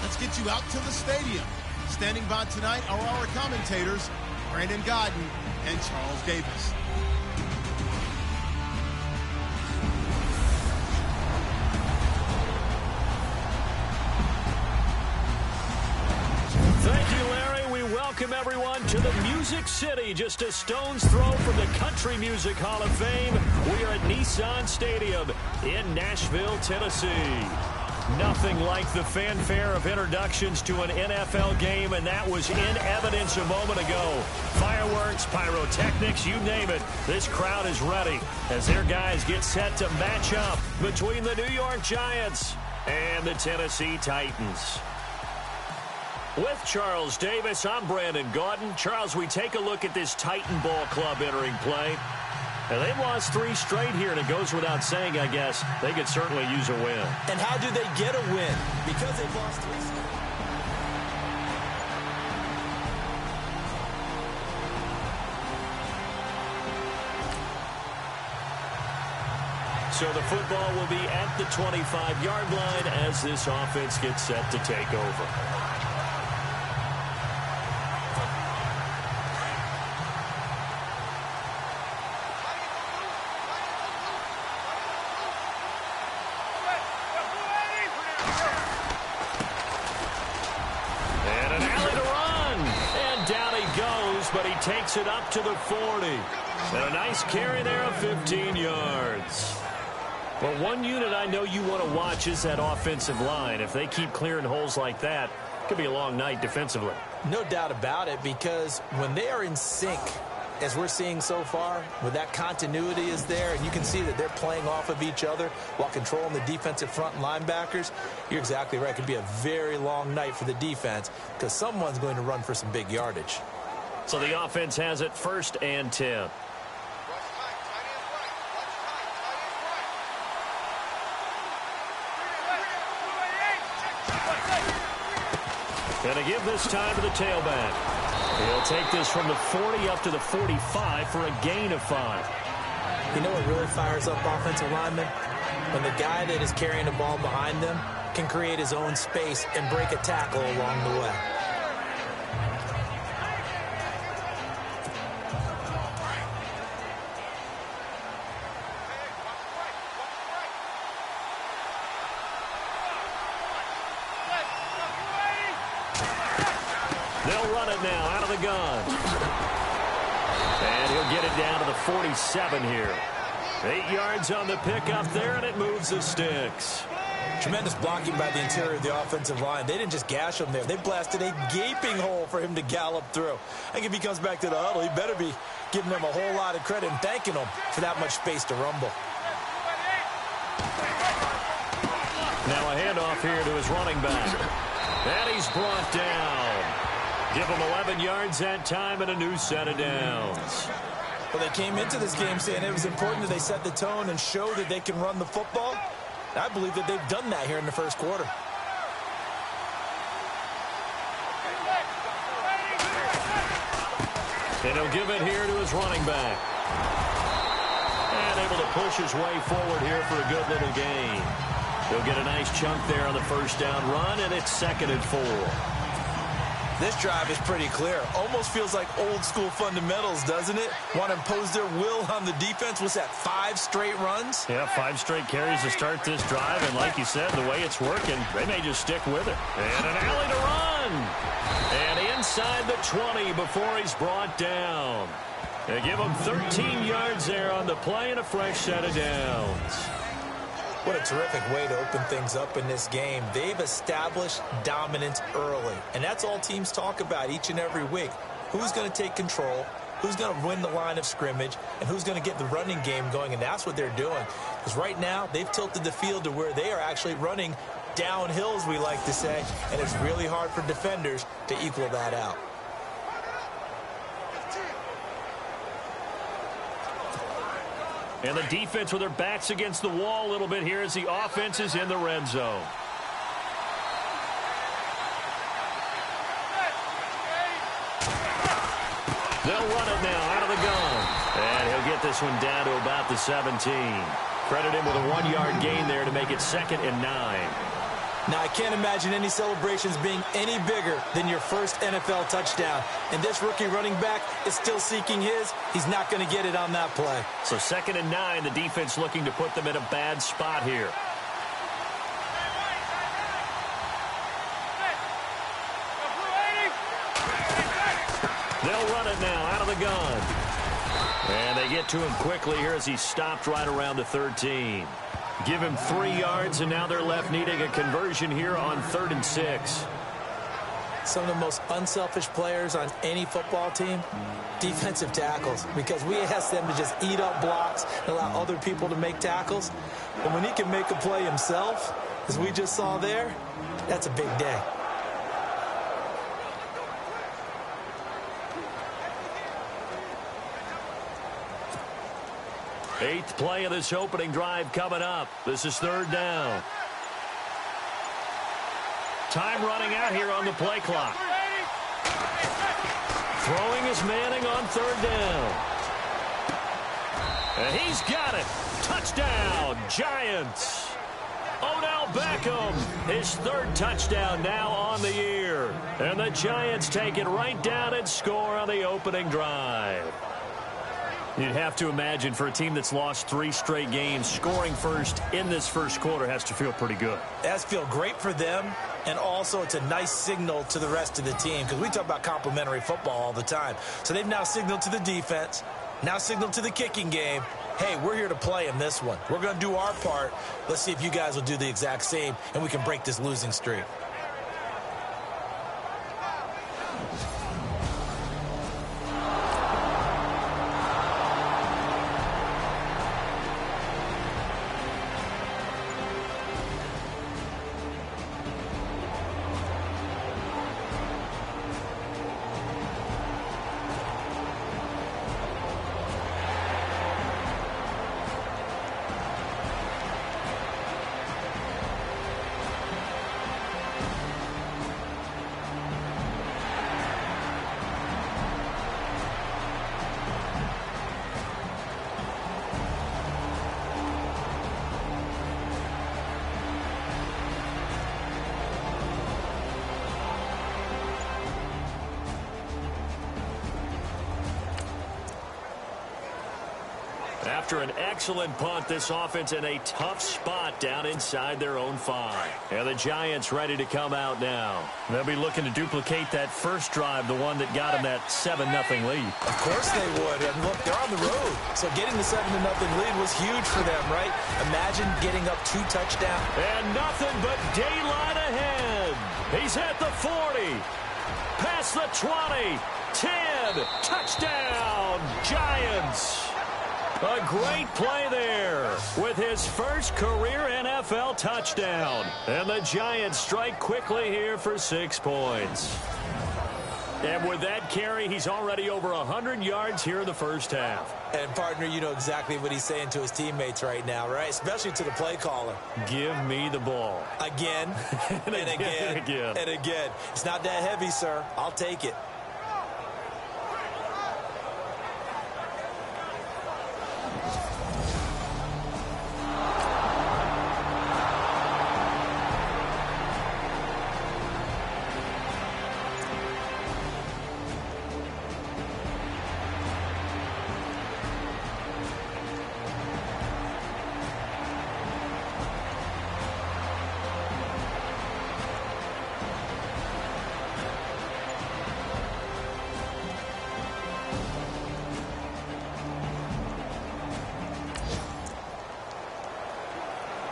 Let's get you out to the stadium. Standing by tonight are our commentators, Brandon Godden and Charles Davis. Thank you, Larry. We welcome everyone to the Music City, just a stone's throw from the Country Music Hall of Fame. We are at Nissan Stadium in Nashville, Tennessee. Nothing like the fanfare of introductions to an NFL game, and that was in evidence a moment ago. Fireworks, pyrotechnics, you name it. This crowd is ready as their guys get set to match up between the New York Giants and the Tennessee Titans. With Charles Davis, I'm Brandon Gaudin. Charles, we take a look at this Titan Ball Club entering play. And they've lost 3 straight here, and it goes without saying, I guess, they could certainly use a win. And how do they get a win? Because they've lost 3 straight. So the football will be at the 25-yard line as this offense gets set to take over. But he takes it up to the 40. And a nice carry there of 15 yards. Well, one unit I know you want to watch is that offensive line. If they keep clearing holes like that, it could be a long night defensively. No doubt about it, because when they are in sync, as we're seeing so far, where that continuity is there, and you can see that they're playing off of each other while controlling the defensive front linebackers, you're exactly right. It could be a very long night for the defense because someone's going to run for some big yardage. So the offense has it 1st and 10. Going to give this time to the tailback. He'll take this from the 40 up to the 45 for a gain of 5. You know what really fires up offensive linemen? When the guy that is carrying the ball behind them can create his own space and break a tackle along the way. They'll run it now out of the gun. And he'll get it down to the 47 here. 8 yards on the pickup there, and it moves the sticks. Tremendous blocking by the interior of the offensive line. They didn't just gash him there. They blasted a gaping hole for him to gallop through. I think if he comes back to the huddle, he better be giving them a whole lot of credit and thanking them for that much space to rumble. Now a handoff here to his running back. And he's brought down. Give him 11 yards that time and a new set of downs. Well, they came into this game saying it was important that they set the tone and show that they can run the football. I believe that they've done that here in the first quarter. And he'll give it here to his running back. And able to push his way forward here for a good little gain. He'll get a nice chunk there on the first down run, and it's 2nd and 4. This drive is pretty clear. Almost feels like old school fundamentals, doesn't it? Want to impose their will on the defense. What's that, 5 straight runs? Yeah, 5 straight carries to start this drive. And like you said, the way it's working, they may just stick with it. And an alley to run. And inside the 20 before he's brought down. They give him 13 yards there on the play and a fresh set of downs. What a terrific way to open things up in this game. They've established dominance early, and that's all teams talk about each and every week. Who's going to take control, who's going to win the line of scrimmage, and who's going to get the running game going, and that's what they're doing. Because right now, they've tilted the field to where they are actually running downhill, as we like to say, and it's really hard for defenders to equal that out. And the defense with their backs against the wall a little bit here as the offense is in the red zone. They'll run it now out of the gun. And he'll get this one down to about the 17. Credit him with a 1-yard gain there to make it 2nd and 9. Now, I can't imagine any celebrations being any bigger than your first NFL touchdown. And this rookie running back is still seeking his. He's not going to get it on that play. So 2nd and 9, the defense looking to put them in a bad spot here. They'll run it now out of the gun. And they get to him quickly here as he stopped right around the 13. Give him 3 yards, and now they're left needing a conversion here on 3rd and 6. Some of the most unselfish players on any football team, defensive tackles, because we ask them to just eat up blocks and allow other people to make tackles. But when he can make a play himself, as we just saw there, that's a big day. Eighth play of this opening drive coming up. This is 3rd down. Time running out here on the play clock. Throwing is Manning on 3rd down. And he's got it. Touchdown, Giants. Odell Beckham, his 3rd touchdown now on the year. And the Giants take it right down and score on the opening drive. You'd have to imagine for a team that's lost 3 straight games, scoring first in this first quarter has to feel pretty good. It has to feel great for them, and also it's a nice signal to the rest of the team, because we talk about complimentary football all the time. So they've now signaled to the defense, now signaled to the kicking game, hey, we're here to play in this one. We're going to do our part. Let's see if you guys will do the exact same, and we can break this losing streak. After an excellent punt, this offense in a tough spot down inside their own 5. And the Giants ready to come out now. They'll be looking to duplicate that first drive, the one that got them that 7-0 lead. Of course they would. And look, they're on the road. So getting the 7-0 lead was huge for them, right? Imagine getting up 2 touchdowns. And nothing but daylight ahead. He's at the 40. Past the 20. 10. Touchdown, Giants. A great play there with his first career NFL touchdown. And the Giants strike quickly here for 6 points. And with that carry, he's already over 100 yards here in the first half. And, partner, you know exactly what he's saying to his teammates right now, right? Especially to the play caller. Give me the ball. Again, and again, and again. It's not that heavy, sir. I'll take it.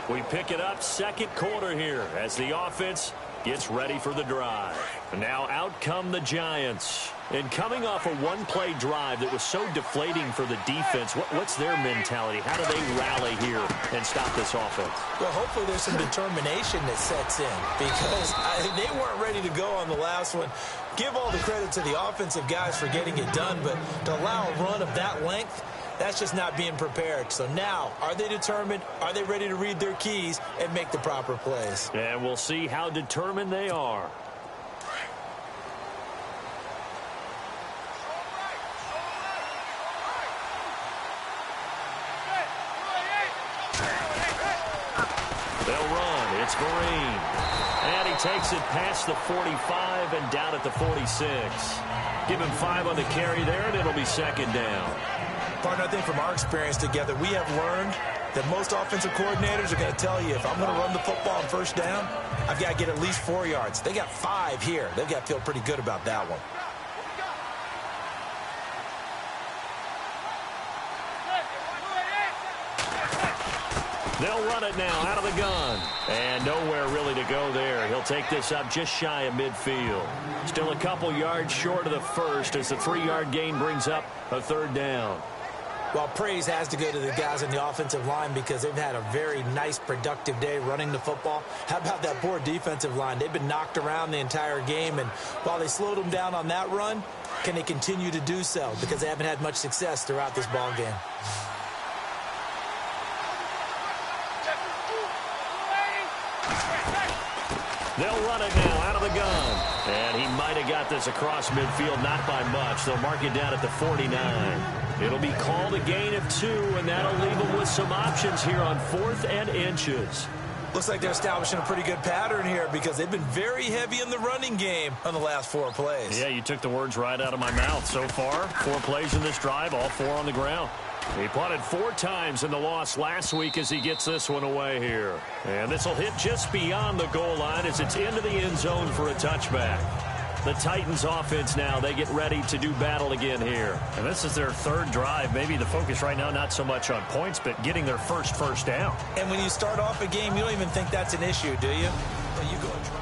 We pick it up second quarter here as the offense gets ready for the drive. And now out come the Giants. And coming off a one-play drive that was so deflating for the defense, what's their mentality? How do they rally here and stop this offense? Well, hopefully there's some determination that sets in because they weren't ready to go on the last one. Give all the credit to the offensive guys for getting it done, but to allow a run of that length, that's just not being prepared. So now, are they determined? Are they ready to read their keys and make the proper plays? And we'll see how determined they are. They'll run It's Vereen. And he takes it past the 45 and down at the 46. Give him 5 on the carry there, and it'll be second down. Partner, I think from our experience together, we have learned that most offensive coordinators are going to tell you, if I'm going to run the football on first down, I've got to get at least 4 yards. They got 5 here. They've got to feel pretty good about that one. They'll run it now out of the gun. And nowhere really to go there. He'll take this up just shy of midfield. Still a couple yards short of the first as the 3-yard gain brings up a third down. Well, praise has to go to the guys on the offensive line because they've had a very nice, productive day running the football. How about that poor defensive line? They've been knocked around the entire game, and while they slowed them down on that run, can they continue to do so? Because they haven't had much success throughout this ball game. They'll run it now out of the gun. And he might have got this across midfield, not by much. They'll mark it down at the 49. It'll be called a gain of 2, and that'll leave them with some options here on 4th and inches. Looks like they're establishing a pretty good pattern here because they've been very heavy in the running game on the last 4 plays. Yeah, you took the words right out of my mouth. So far, 4 plays in this drive, all 4 on the ground. He punted 4 times in the loss last week as he gets this one away here. And this will hit just beyond the goal line as it's into the end zone for a touchback. The Titans offense now, they get ready to do battle again here. And this is their 3rd drive. Maybe the focus right now not so much on points, but getting their first down. And when you start off a game, you don't even think that's an issue, do you? Well, you go and try.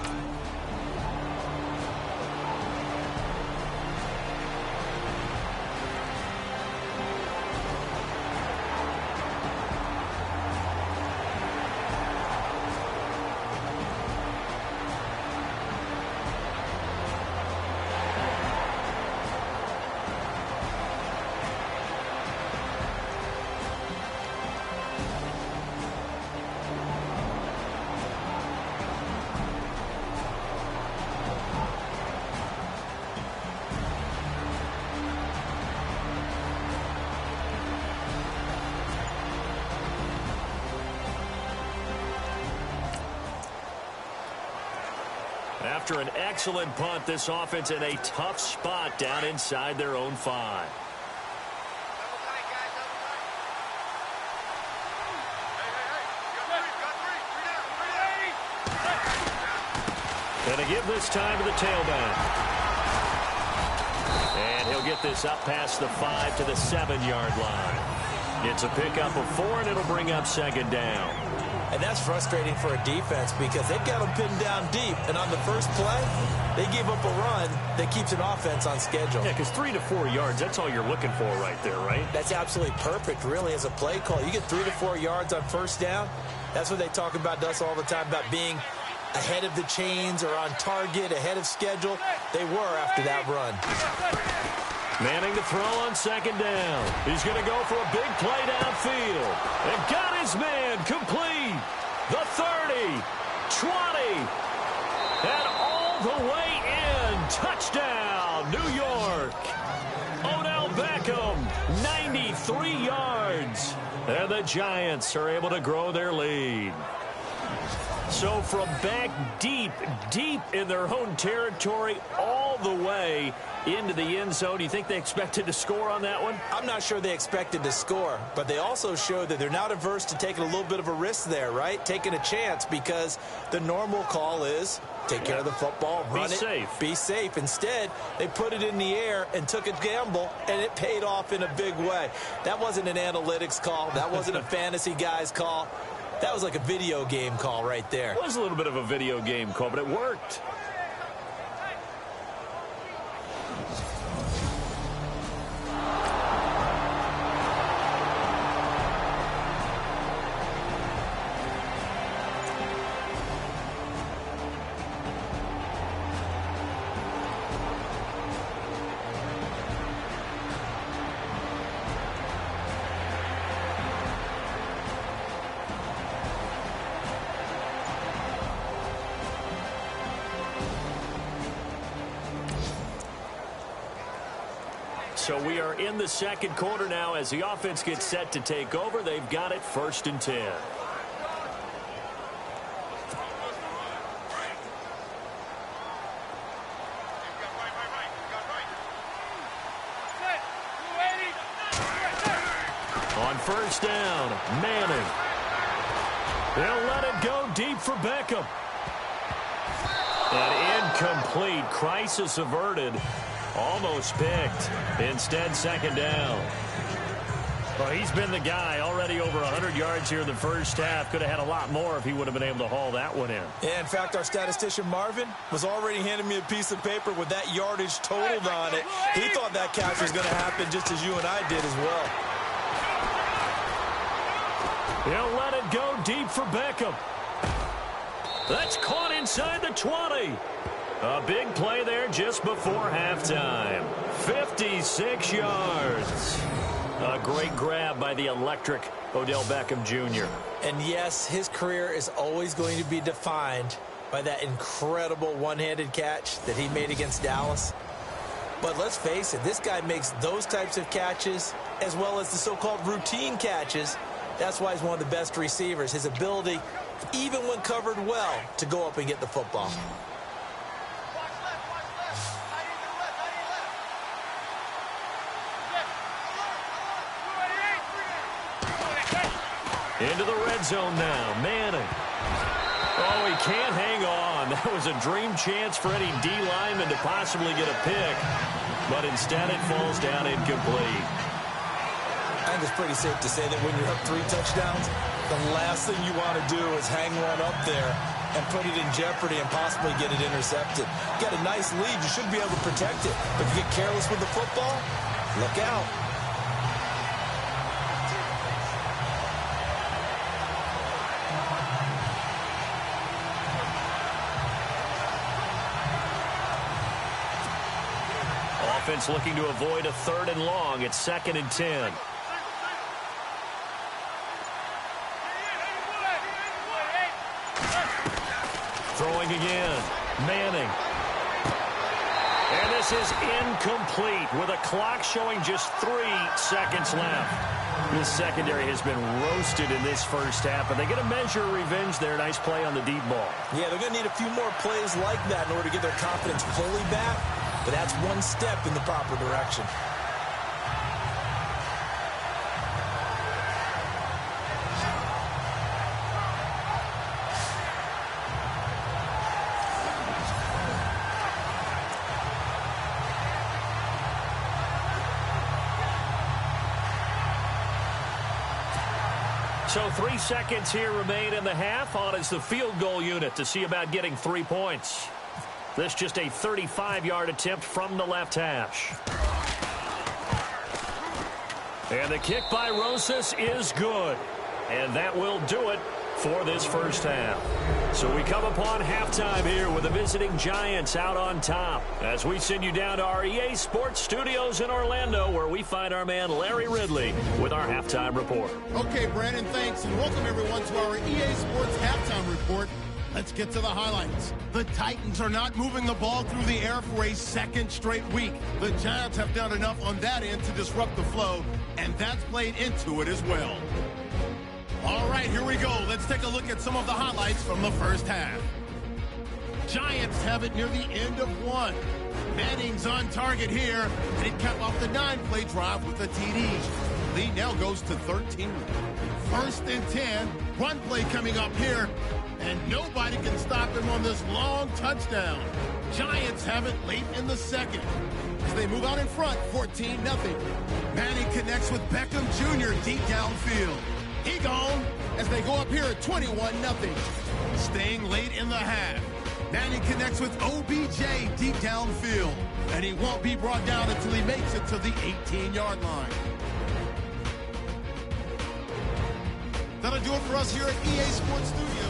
After an excellent punt, this offense in a tough spot down inside their own 5. And to give this time to the tailback. And he'll get this up past the 5 to the 7-yard line. It's a pickup of 4, and it'll bring up second down. And that's frustrating for a defense because they've got them pinned down deep. And on the first play, they give up a run that keeps an offense on schedule. Yeah, because 3 to 4 yards, that's all you're looking for right there, right? That's absolutely perfect, really, as a play call. You get 3 to 4 yards on first down. That's what they talk about to us all the time, about being ahead of the chains or on target, ahead of schedule. They were after that run. Manning to throw on second down. He's going to go for a big play downfield. And got his man complete. The 30, 20, and all the way in. Touchdown, New York. Odell Beckham, 93 yards. And the Giants are able to grow their lead. So from back deep in their own territory all the way into the end zone, do you think they expected to score on that one? I'm not sure they expected to score, but they also showed that they're not averse to taking a little bit of a risk there, right? Taking a chance, because the normal call is take care of the football, run it, be safe. Instead, they put it in the air and took a gamble, and it paid off in a big way. That wasn't an analytics call. That wasn't a fantasy guy's call. That was like a video game call right there. It was a little bit of a video game call, but it worked. So we are in the second quarter now as the offense gets set to take over. They've got it 1st and 10. first down. Manning. They'll let it go deep for Beckham. An incomplete. Crisis averted. Almost picked. Instead, second down. Well, he's been the guy. Already over 100 yards here in the first half. Could have had a lot more if he would have been able to haul that one in. Yeah, in fact, our statistician Marvin was already handing me a piece of paper with that yardage totaled on it. He thought that catch was going to happen just as you and I did as well. He'll let it go deep for Beckham. That's caught inside the 20. A big play there just before halftime. 56 yards. A great grab by the electric Odell Beckham Jr. And yes, his career is always going to be defined by that incredible one-handed catch that he made against Dallas. But let's face it, this guy makes those types of catches as well as the so-called routine catches. That's why he's one of the best receivers. His ability, even when covered well, to go up and get the football. Into the red zone now. Manning. Oh, he can't hang on. That was a dream chance for any D lineman to possibly get a pick. But instead it falls down incomplete. I think it's pretty safe to say that when you're up 3 touchdowns, the last thing you want to do is hang one up there and put it in jeopardy and possibly get it intercepted. You got a nice lead. You should be able to protect it. But if you get careless with the football, look out. Offense looking to avoid a 3rd and long. It's 2nd and 10. Throwing again. Manning. And this is incomplete with a clock showing just 3 seconds left. This secondary has been roasted in this first half, but they get a measure of revenge there. Nice play on the deep ball. Yeah, they're going to need a few more plays like that in order to get their confidence fully back. But that's one step in the proper direction. So 3 seconds here remain in the half. On is the field goal unit to see about getting 3 points. This just a 35-yard attempt from the left hash. And the kick by Rosas is good. And that will do it for this first half. So we come upon halftime here with the visiting Giants out on top as we send you down to our EA Sports Studios in Orlando, where we find our man Larry Ridley with our halftime report. Okay, Brandon, thanks, and welcome everyone to our EA Sports halftime report. Let's get to the highlights. The Titans are not moving the ball through the air for a 2nd straight week. The Giants have done enough on that end to disrupt the flow, and that's played into it as well. All right, here we go. Let's take a look at some of the highlights from the first half. Giants have it near the end of 1. Manning's on target here, and he capped off the 9-play drive with a TD. Lead now goes to 13. 1st and 10. Run play coming up here, and nobody can stop him on this long touchdown. Giants have it late in the 2nd. As they move out in front, 14-0. Manning connects with Beckham Jr. deep downfield. He gone as they go up here at 21-0. Staying late in the half. Manning connects with OBJ deep downfield. And he won't be brought down until he makes it to the 18-yard line. That'll do it for us here at EA Sports Studios.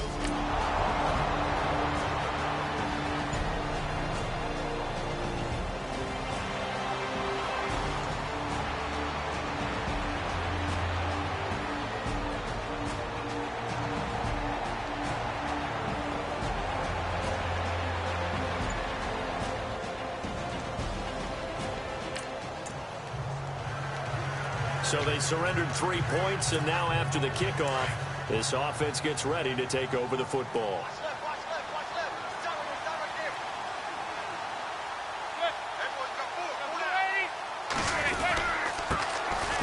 So they surrendered 3 points, and now after the kickoff, this offense gets ready to take over the football.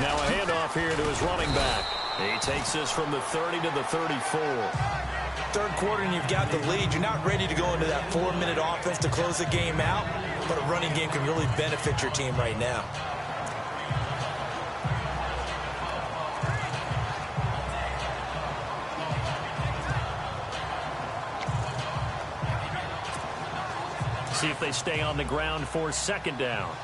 Now a handoff here to his running back. He takes this from the 30 to the 34. Third quarter and you've got the lead. You're not ready to go into that 4-minute offense to close the game out, but a running game can really benefit your team right now. See if they stay on the ground for second down.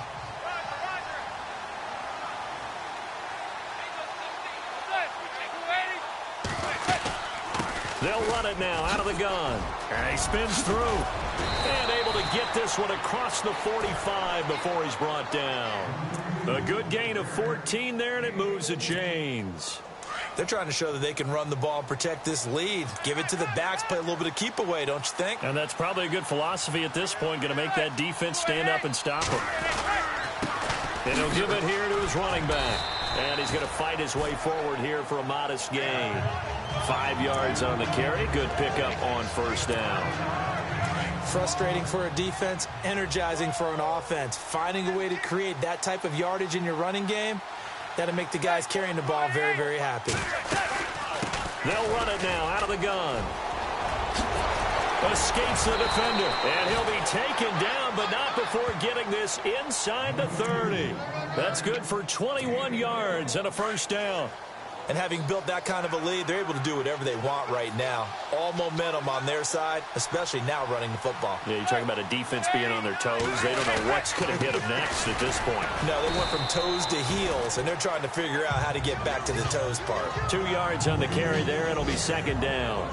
They'll run it now out of the gun. And he spins through. And able to get this one across the 45 before he's brought down. A good gain of 14 there, and it moves the chains. They're trying to show that they can run the ball and protect this lead. Give it to the backs, play a little bit of keep away, don't you think? And that's probably a good philosophy at this point, going to make that defense stand up and stop him. And he'll give it here to his running back. And he's going to fight his way forward here for a modest gain. 5 yards on the carry. Good pickup on first down. Frustrating for a defense, energizing for an offense. Finding a way to create that type of yardage in your running game, that'll make the guys carrying the ball very, very happy. They'll run it now out of the gun. Escapes the defender. And he'll be taken down, but not before getting this inside the 30. That's good for 21 yards and a first down. And having built that kind of a lead, they're able to do whatever they want right now. All momentum on their side, especially now running the football. Yeah, you're talking about a defense being on their toes. They don't know what's going to hit them next at this point. No, they went from toes to heels, and they're trying to figure out how to get back to the toes part. 2 yards on the carry there. It'll be second down.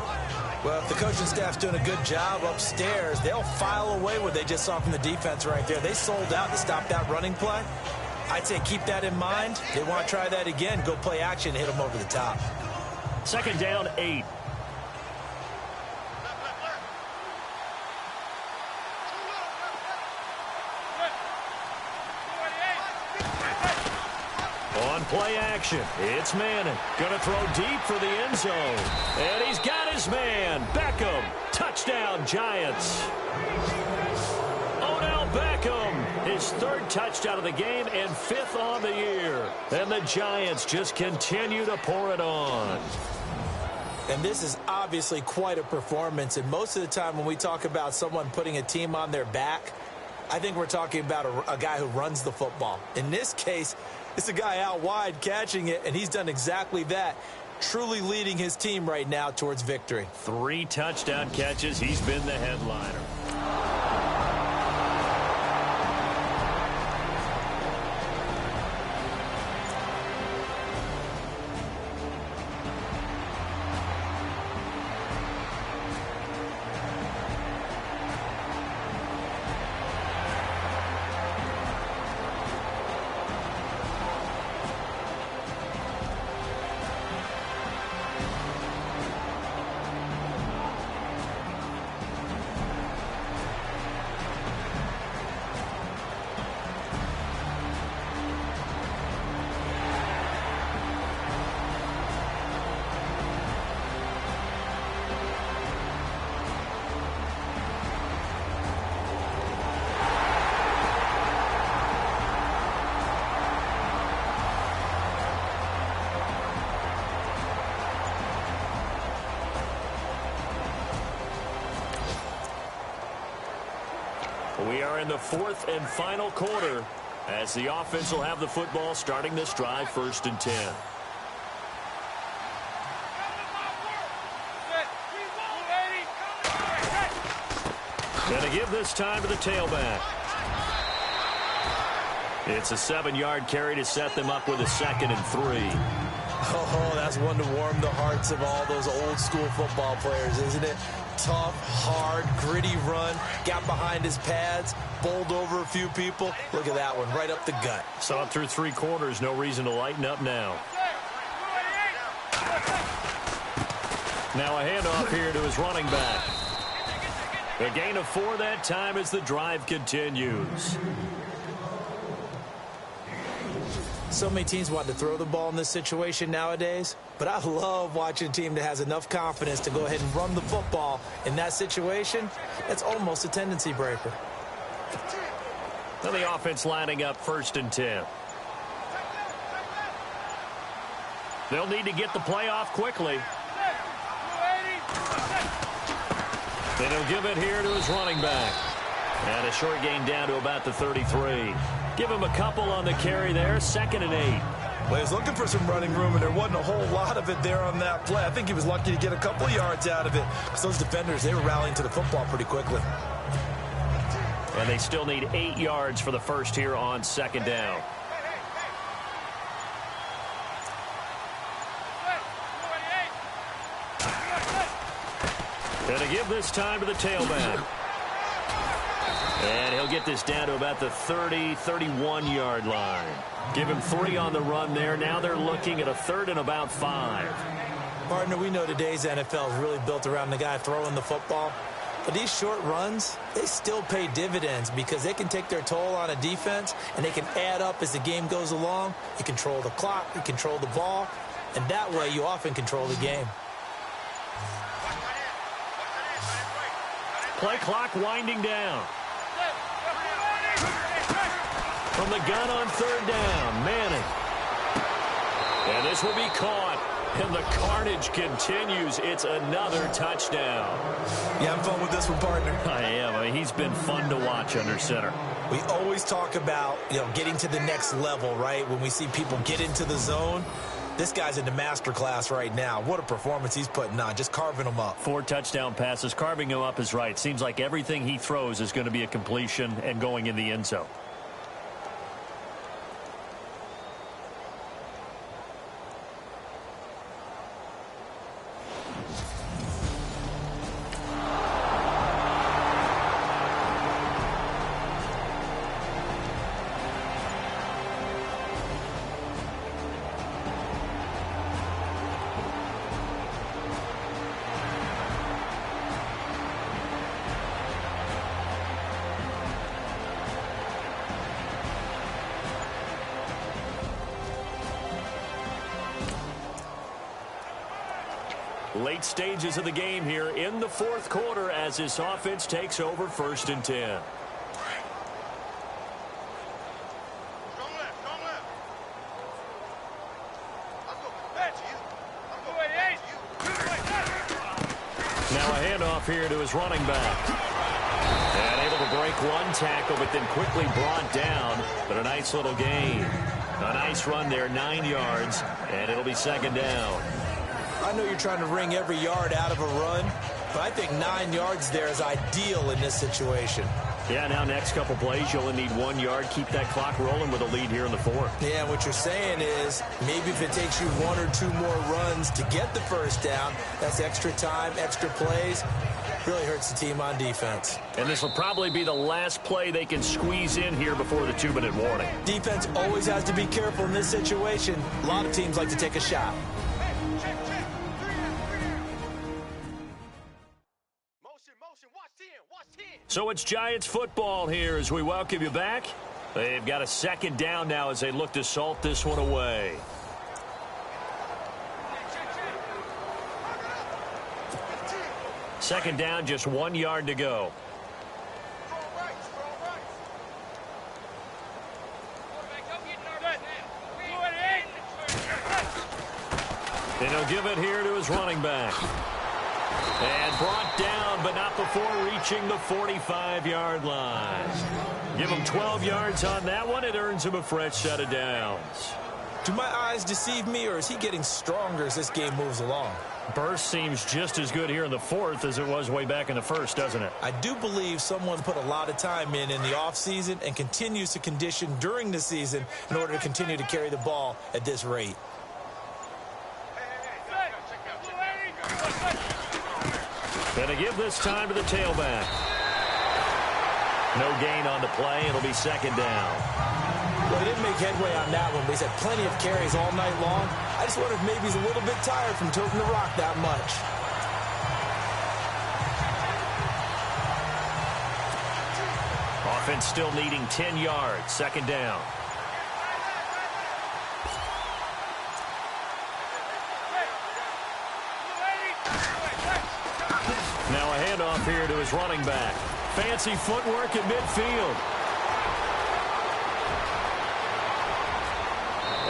Well, if the coaching staff's doing a good job upstairs, they'll file away what they just saw from the defense right there. They sold out to stop that running play. I'd say keep that in mind. They want to try that again. Go play action, hit them over the top. Second down, 8. On play action, it's Manning. Gonna throw deep for the end zone. And he's got his man, Beckham. Touchdown, Giants. Odell Beckham, his 3rd touchdown of the game and 5th on the year. And the Giants just continue to pour it on. And this is obviously quite a performance. And most of the time when we talk about someone putting a team on their back, I think we're talking about a guy who runs the football. In this case, it's a guy out wide catching it, and he's done exactly that. Truly leading his team right now towards victory. 3 touchdown catches. He's been the headliner. We are in the 4th and final quarter as the offense will have the football starting this drive 1st and 10. Going to give this time to the tailback. It's a 7-yard carry to set them up with a 2nd and 3. Oh, that's one to warm the hearts of all those old school football players, isn't it? Tough, hard, gritty run. Got behind his pads, bowled over a few people. Look at that one, right up the gut. Saw it through 3 quarters. No reason to lighten up now. Now a handoff here to his running back. A gain of 4 that time as the drive continues. So many teams want to throw the ball in this situation nowadays, but I love watching a team that has enough confidence to go ahead and run the football in that situation. It's almost a tendency breaker. Now the offense lining up 1st and 10. They'll need to get the play off quickly. Then he'll give it here to his running back. And a short gain down to about the 33. Give him a couple on the carry there, 2nd and 8. Well, he was looking for some running room, and there wasn't a whole lot of it there on that play. I think he was lucky to get a couple of yards out of it, because those defenders, they were rallying to the football pretty quickly. And they still need 8 yards for the first here on 2nd down. And to give this time to the tailback. And he'll get this down to about the 30, 31-yard line. Give him 3 on the run there. Now they're looking at a 3rd and about 5. Partner, we know today's NFL is really built around the guy throwing the football. But these short runs, they still pay dividends because they can take their toll on a defense, and they can add up as the game goes along. You control the clock, you control the ball, and that way you often control the game. Play clock winding down. From the gun on 3rd down, Manning. And this will be caught. And the carnage continues. It's another touchdown. You having fun with this one, partner? I am. I mean, he's been fun to watch under center. We always talk about, getting to the next level, right? When we see people get into the zone. This guy's in the master class right now. What a performance he's putting on, just carving them up. 4 touchdown passes. Carving him up is right. Seems like everything he throws is going to be a completion and going in the end zone. Late stages of the game here in the 4th quarter as this offense takes over 1st and 10. Now a handoff here to his running back. And able to break one tackle, but then quickly brought down. But a nice little gain. A nice run there, 9 yards, and it'll be 2nd down. I know you're trying to wring every yard out of a run, but I think 9 yards there is ideal in this situation. Yeah, now next couple plays, you only need 1 yard. Keep that clock rolling with a lead here in the 4th. Yeah, what you're saying is maybe if it takes you 1 or 2 more runs to get the 1st down, that's extra time, extra plays. Really hurts the team on defense. And this will probably be the last play they can squeeze in here before the 2-minute warning. Defense always has to be careful in this situation. A lot of teams like to take a shot. So it's Giants football here as we welcome you back. They've got a 2nd down now as they look to salt this one away. Second down, just 1 yard to go. And he'll give it here to his running back. And brought down, but not before reaching the 45-yard line. Give him 12 yards on that one. It earns him a fresh set of downs. Do my eyes deceive me, or is he getting stronger as this game moves along? Burst seems just as good here in the 4th as it was way back in the 1st, doesn't it? I do believe someone put a lot of time in the offseason and continues to condition during the season in order to continue to carry the ball at this rate. Gonna give this time to the tailback. No gain on the play. It'll be 2nd down. Well, he didn't make headway on that one, but he's had plenty of carries all night long. I just wonder if maybe he's a little bit tired from tilting the rock that much. Offense still needing 10 yards. 2nd down. Now a handoff here to his running back. Fancy footwork at midfield.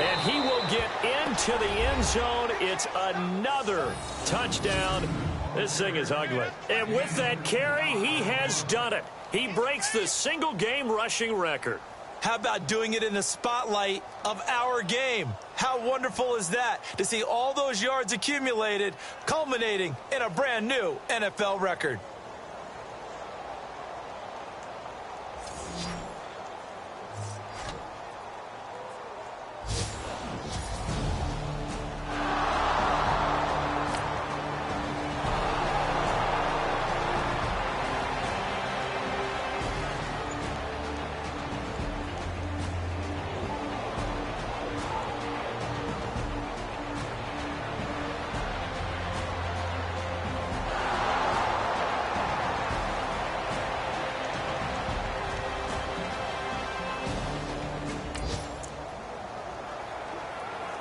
And he will get into the end zone. It's another touchdown. This thing is ugly. And with that carry, he has done it. He breaks the single-game rushing record. How about doing it in the spotlight of our game? How wonderful is that to see all those yards accumulated, culminating in a brand new NFL record?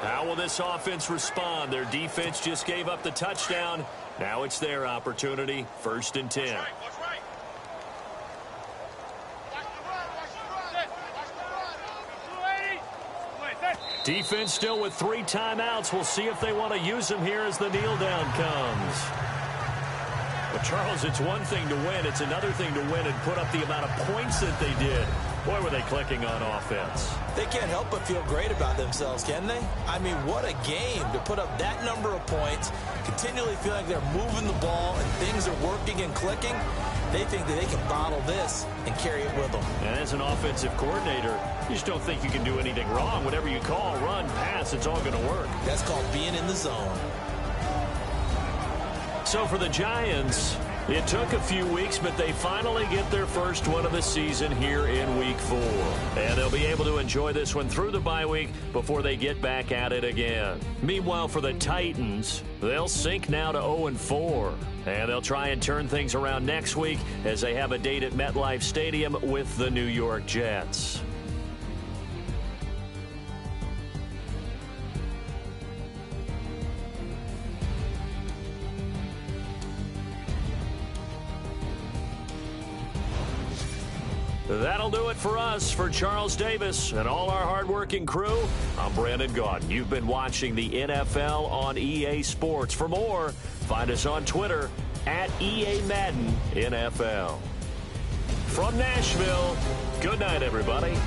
How will this offense respond? Their defense just gave up the touchdown. Now it's their opportunity. 1st and 10. Defense still with 3 timeouts. We'll see if they want to use them here as the kneel down comes. But Charles, it's one thing to win. It's another thing to win and put up the amount of points that they did. Boy, were they clicking on offense. They can't help but feel great about themselves, can they? I mean, what a game to put up that number of points, continually feel like they're moving the ball and things are working and clicking. They think that they can bottle this and carry it with them. And as an offensive coordinator, you just don't think you can do anything wrong. Whatever you call, run, pass, it's all going to work. That's called being in the zone. So for the Giants, it took a few weeks, but they finally get their first one of the season here in Week 4. And they'll be able to enjoy this one through the bye week before they get back at it again. Meanwhile, for the Titans, they'll sink now to 0-4. And they'll try and turn things around next week as they have a date at MetLife Stadium with the New York Jets. That'll do it for us. For Charles Davis and all our hardworking crew, I'm Brandon Gaudin. You've been watching the NFL on EA Sports. For more, find us on Twitter at EA Madden NFL. From Nashville, good night, everybody.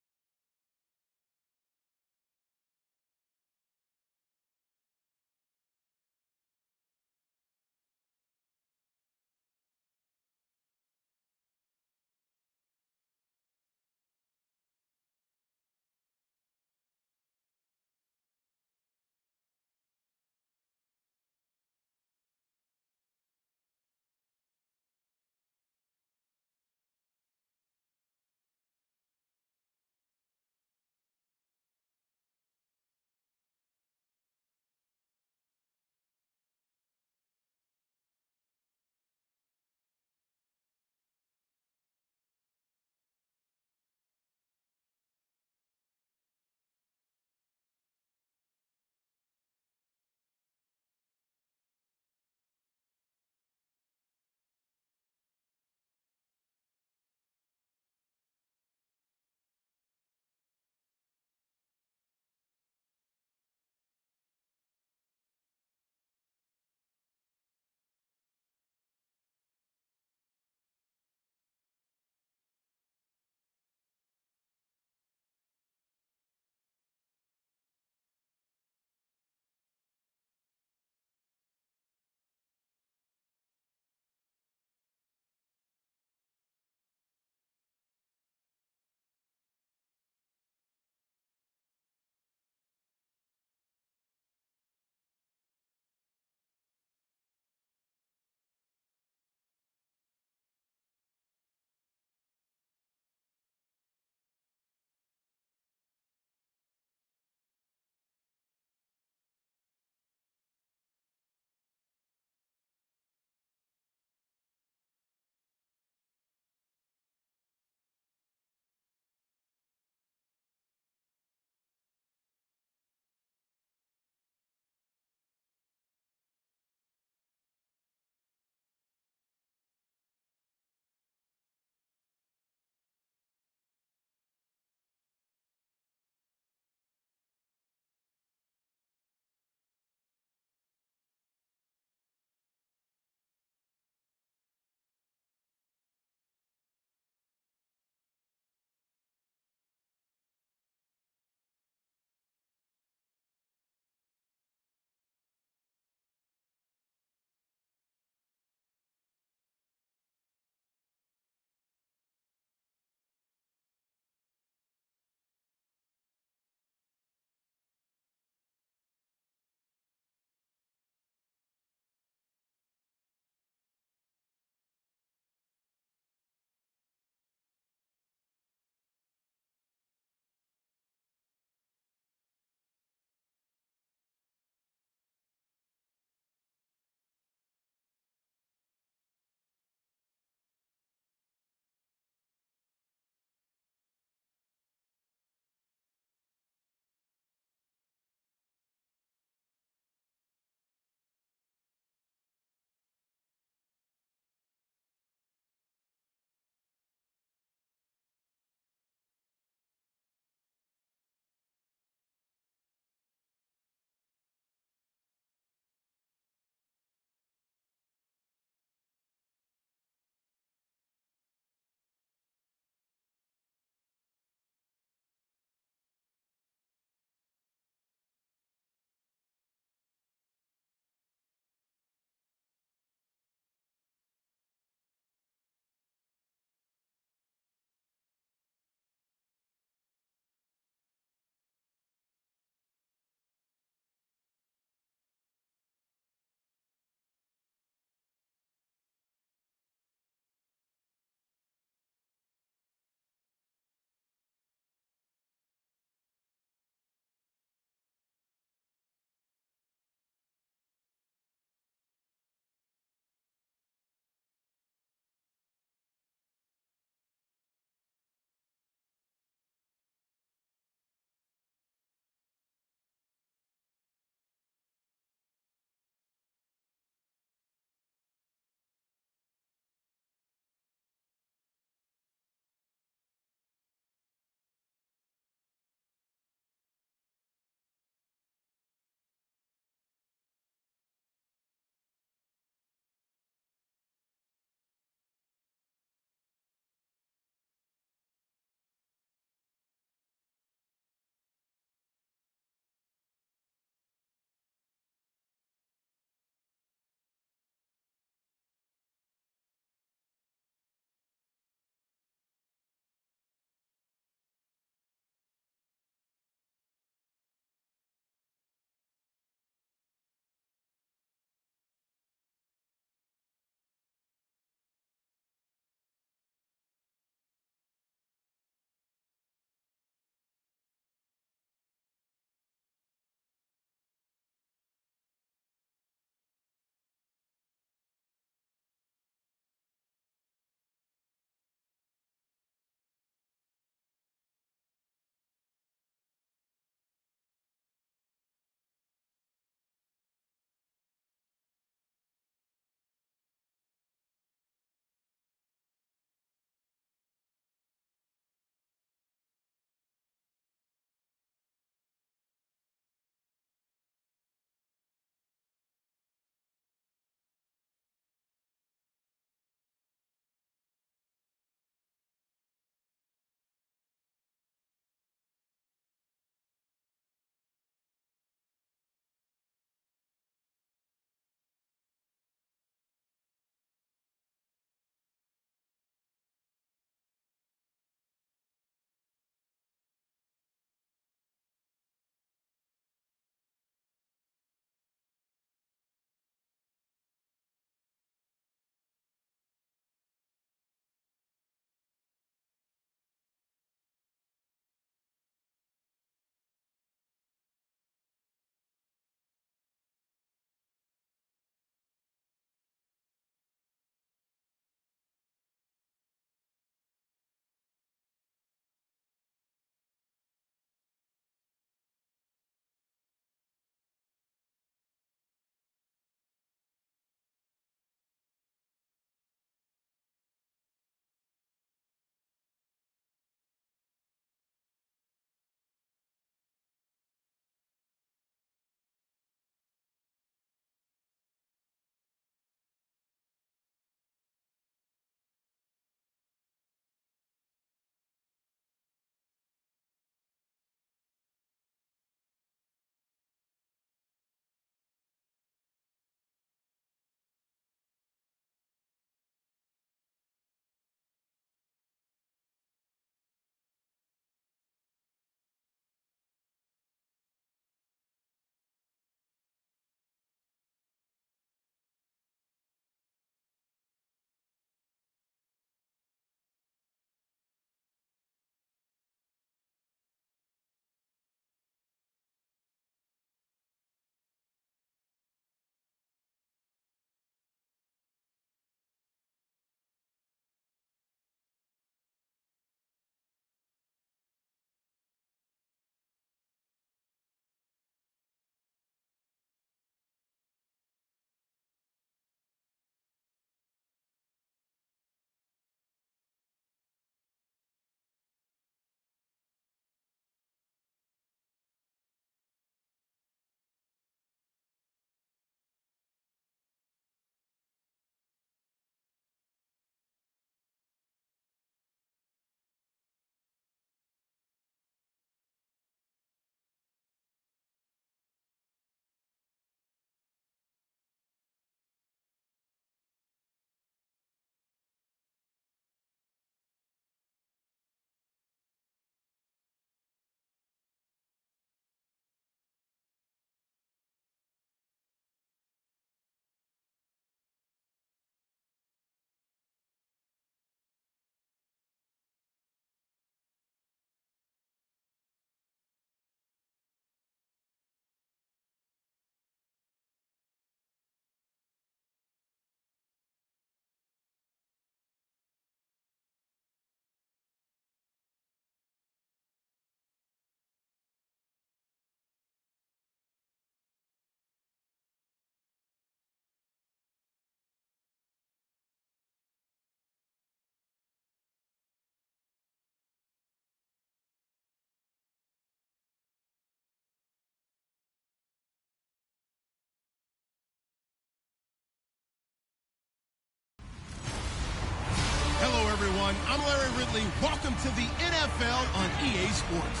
everyone. I'm Larry Ridley. Welcome to the NFL on EA Sports.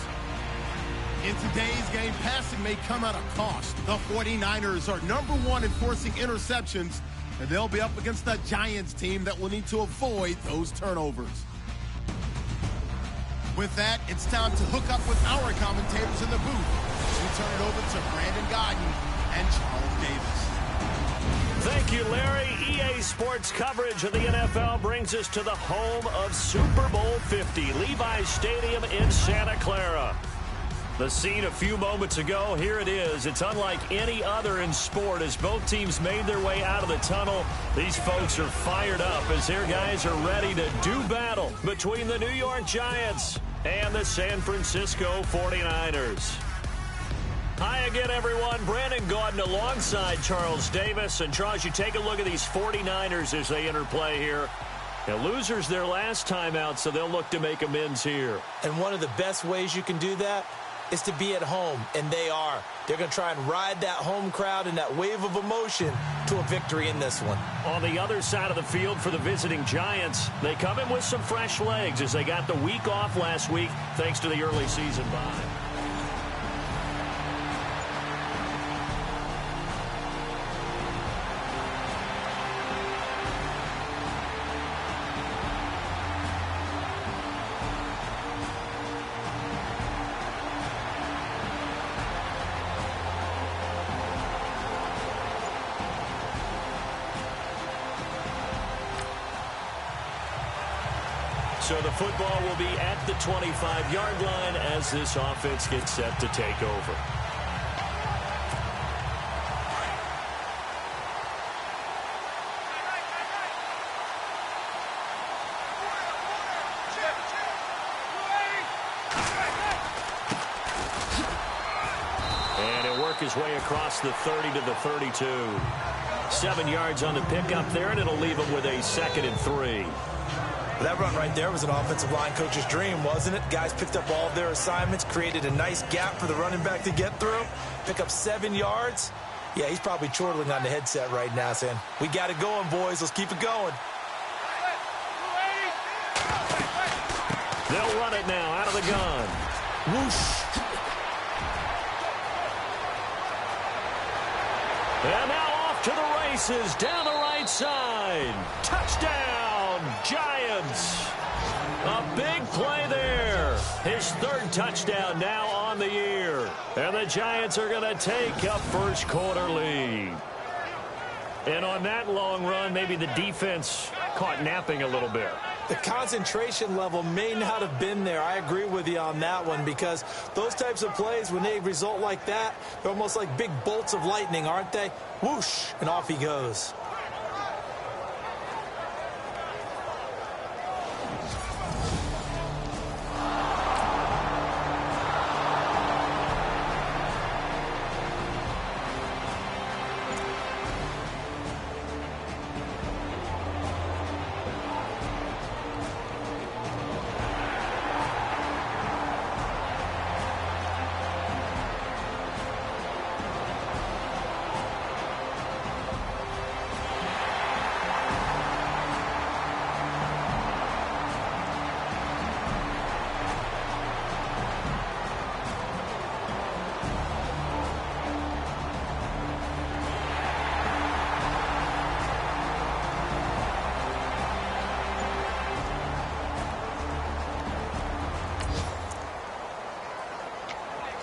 In today's game, passing may come at a cost. The 49ers are #1 in forcing interceptions, and they'll be up against the Giants team that will need to avoid those turnovers. With that, it's time to hook up with our commentators in the booth. We turn it over to Brandon Gaudin and Charles Davis. Thank you, Larry. EA Sports coverage of the NFL brings us to the home of Super Bowl 50, Levi's Stadium in Santa Clara. The scene a few moments ago, here it is. It's unlike any other in sport as both teams made their way out of the tunnel. These folks are fired up as their guys are ready to do battle between the New York Giants and the San Francisco 49ers. Hi again, everyone. Brandon Gaudin alongside Charles Davis. And Charles, you take a look at these 49ers as they interplay here. Now, losers their last time out, so they'll look to make amends here. And one of the best ways you can do that is to be at home, and they are. They're going to try and ride that home crowd and that wave of emotion to a victory in this one. On the other side of the field for the visiting Giants, they come in with some fresh legs as they got the week off last week thanks to the early season bye. So the football will be at the 25-yard line as this offense gets set to take over. And he'll work his way across the 30 to the 32. 7 yards on the pickup there, and it'll leave him with a 2nd and 3. That run right there was an offensive line coach's dream, wasn't it? Guys picked up all of their assignments, created a nice gap for the running back to get through, pick up 7 yards. Yeah, he's probably chortling on the headset right now saying, we got it going, boys. Let's keep it going. They'll run it now out of the gun. Whoosh. And now off to the races down the right side. Touchdown, Giants. A big play there. His 3rd touchdown now on the year. And the Giants are going to take a first quarter lead. And on that long run, maybe the defense caught napping a little bit. The concentration level may not have been there. I agree with you on that one because those types of plays, when they result like that, they're almost like big bolts of lightning, aren't they? Whoosh, and off he goes.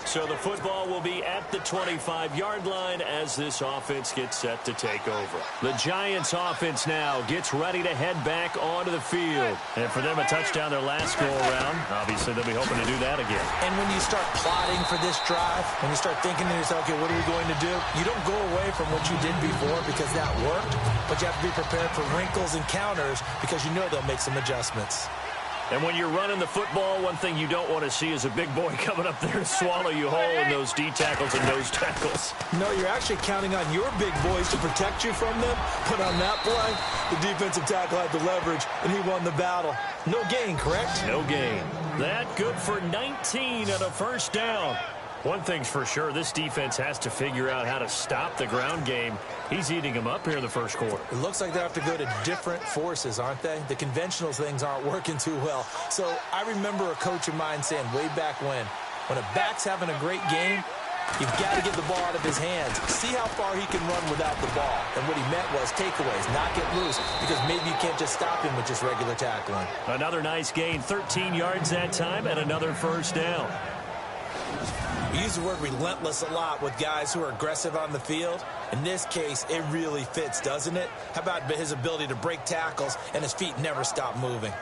So the football will be at the 25-yard line as this offense gets set to take over. The Giants offense now gets ready to head back onto the field. And for them, a touchdown their last go-around. Obviously, they'll be hoping to do that again. And when you start plotting for this drive, when you start thinking to yourself, okay, what are we going to do? You don't go away from what you did before because that worked, but you have to be prepared for wrinkles and counters because you know they'll make some adjustments. And when you're running the football, one thing you don't want to see is a big boy coming up there and swallow you whole in those D tackles and nose tackles. No, you're actually counting on your big boys to protect you from them. But on that play, the defensive tackle had the leverage, and he won the battle. No gain, correct? No gain. That good for 19 and a first down. One thing's for sure, this defense has to figure out how to stop the ground game. He's eating them up here in the first quarter. It looks like they have to go to different forces, aren't they? The conventional things aren't working too well. So I remember a coach of mine saying way back when a back's having a great game, you've got to get the ball out of his hands. See how far he can run without the ball. And what he meant was takeaways, not get loose, because maybe you can't just stop him with just regular tackling. Another nice gain, 13 yards that time, and another first down. We use the word relentless a lot with guys who are aggressive on the field. In this case, it really fits, doesn't it? How about his ability to break tackles and his feet never stop moving?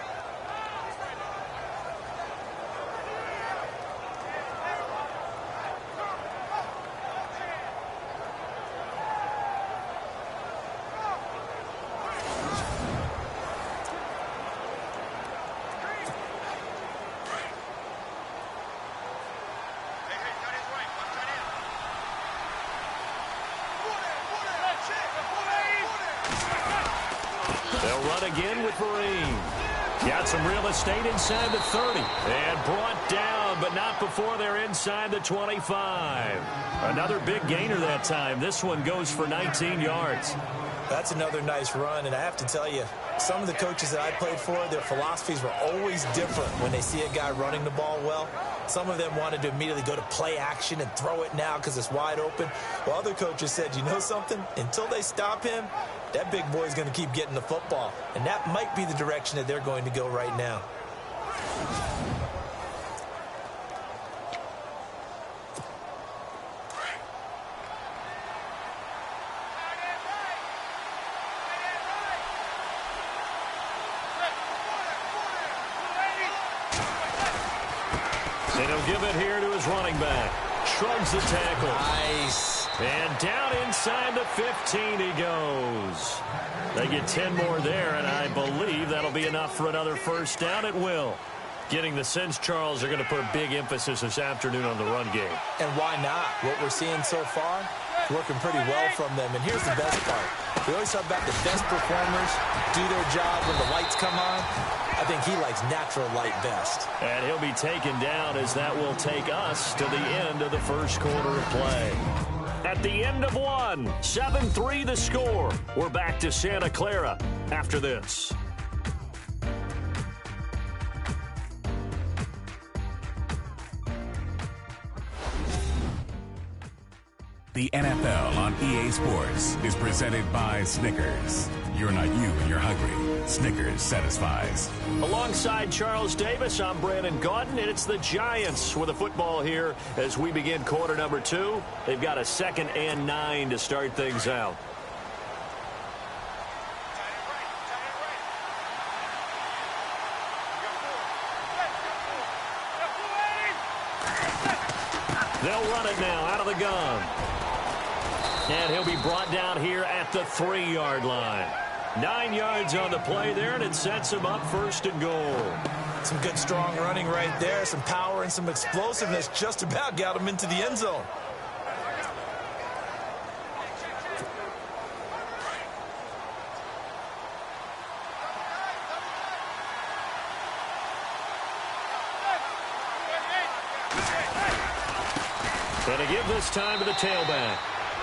They'll run again with Vereen. Got some real estate inside the 30. And brought down, but not before they're inside the 25. Another big gainer that time. This one goes for 19 yards. That's another nice run, and I have to tell you, some of the coaches that I played for, their philosophies were always different when they see a guy running the ball well. Some of them wanted to immediately go to play action and throw it now because it's wide open. While other coaches said, you know something? Until they stop him, that big boy's going to keep getting the football. And that might be the direction that they're going to go right now. And he'll give it here to his running back. Shrugs the tackle. Nice. And down inside the 15 he goes. They get 10 more there, and I believe that'll be enough for another first down. It will. Getting the sense, Charles, are going to put a big emphasis this afternoon on the run game. And why not? What we're seeing so far, working pretty well from them. And here's the best part. We always talk about the best performers do their job when the lights come on. I think he likes natural light best. And he'll be taken down as that will take us to the end of the first quarter of play. At the end of one, 7-3 the score. We're back to Santa Clara after this. The NFL on EA Sports is presented by Snickers. You're not you when you're hungry. Snickers satisfies. Alongside Charles Davis, I'm Brandon Gaudin, and it's the Giants with a football here as we begin quarter number 2. They've got a 2nd and 9 to start things out. They'll run it now out of the gun. And he'll be brought down here at the 3-yard line. 9 yards on the play there, and it sets him up 1st and goal. Some good, strong running right there. Some power and some explosiveness just about got him into the end zone. And a give this time to the tailback.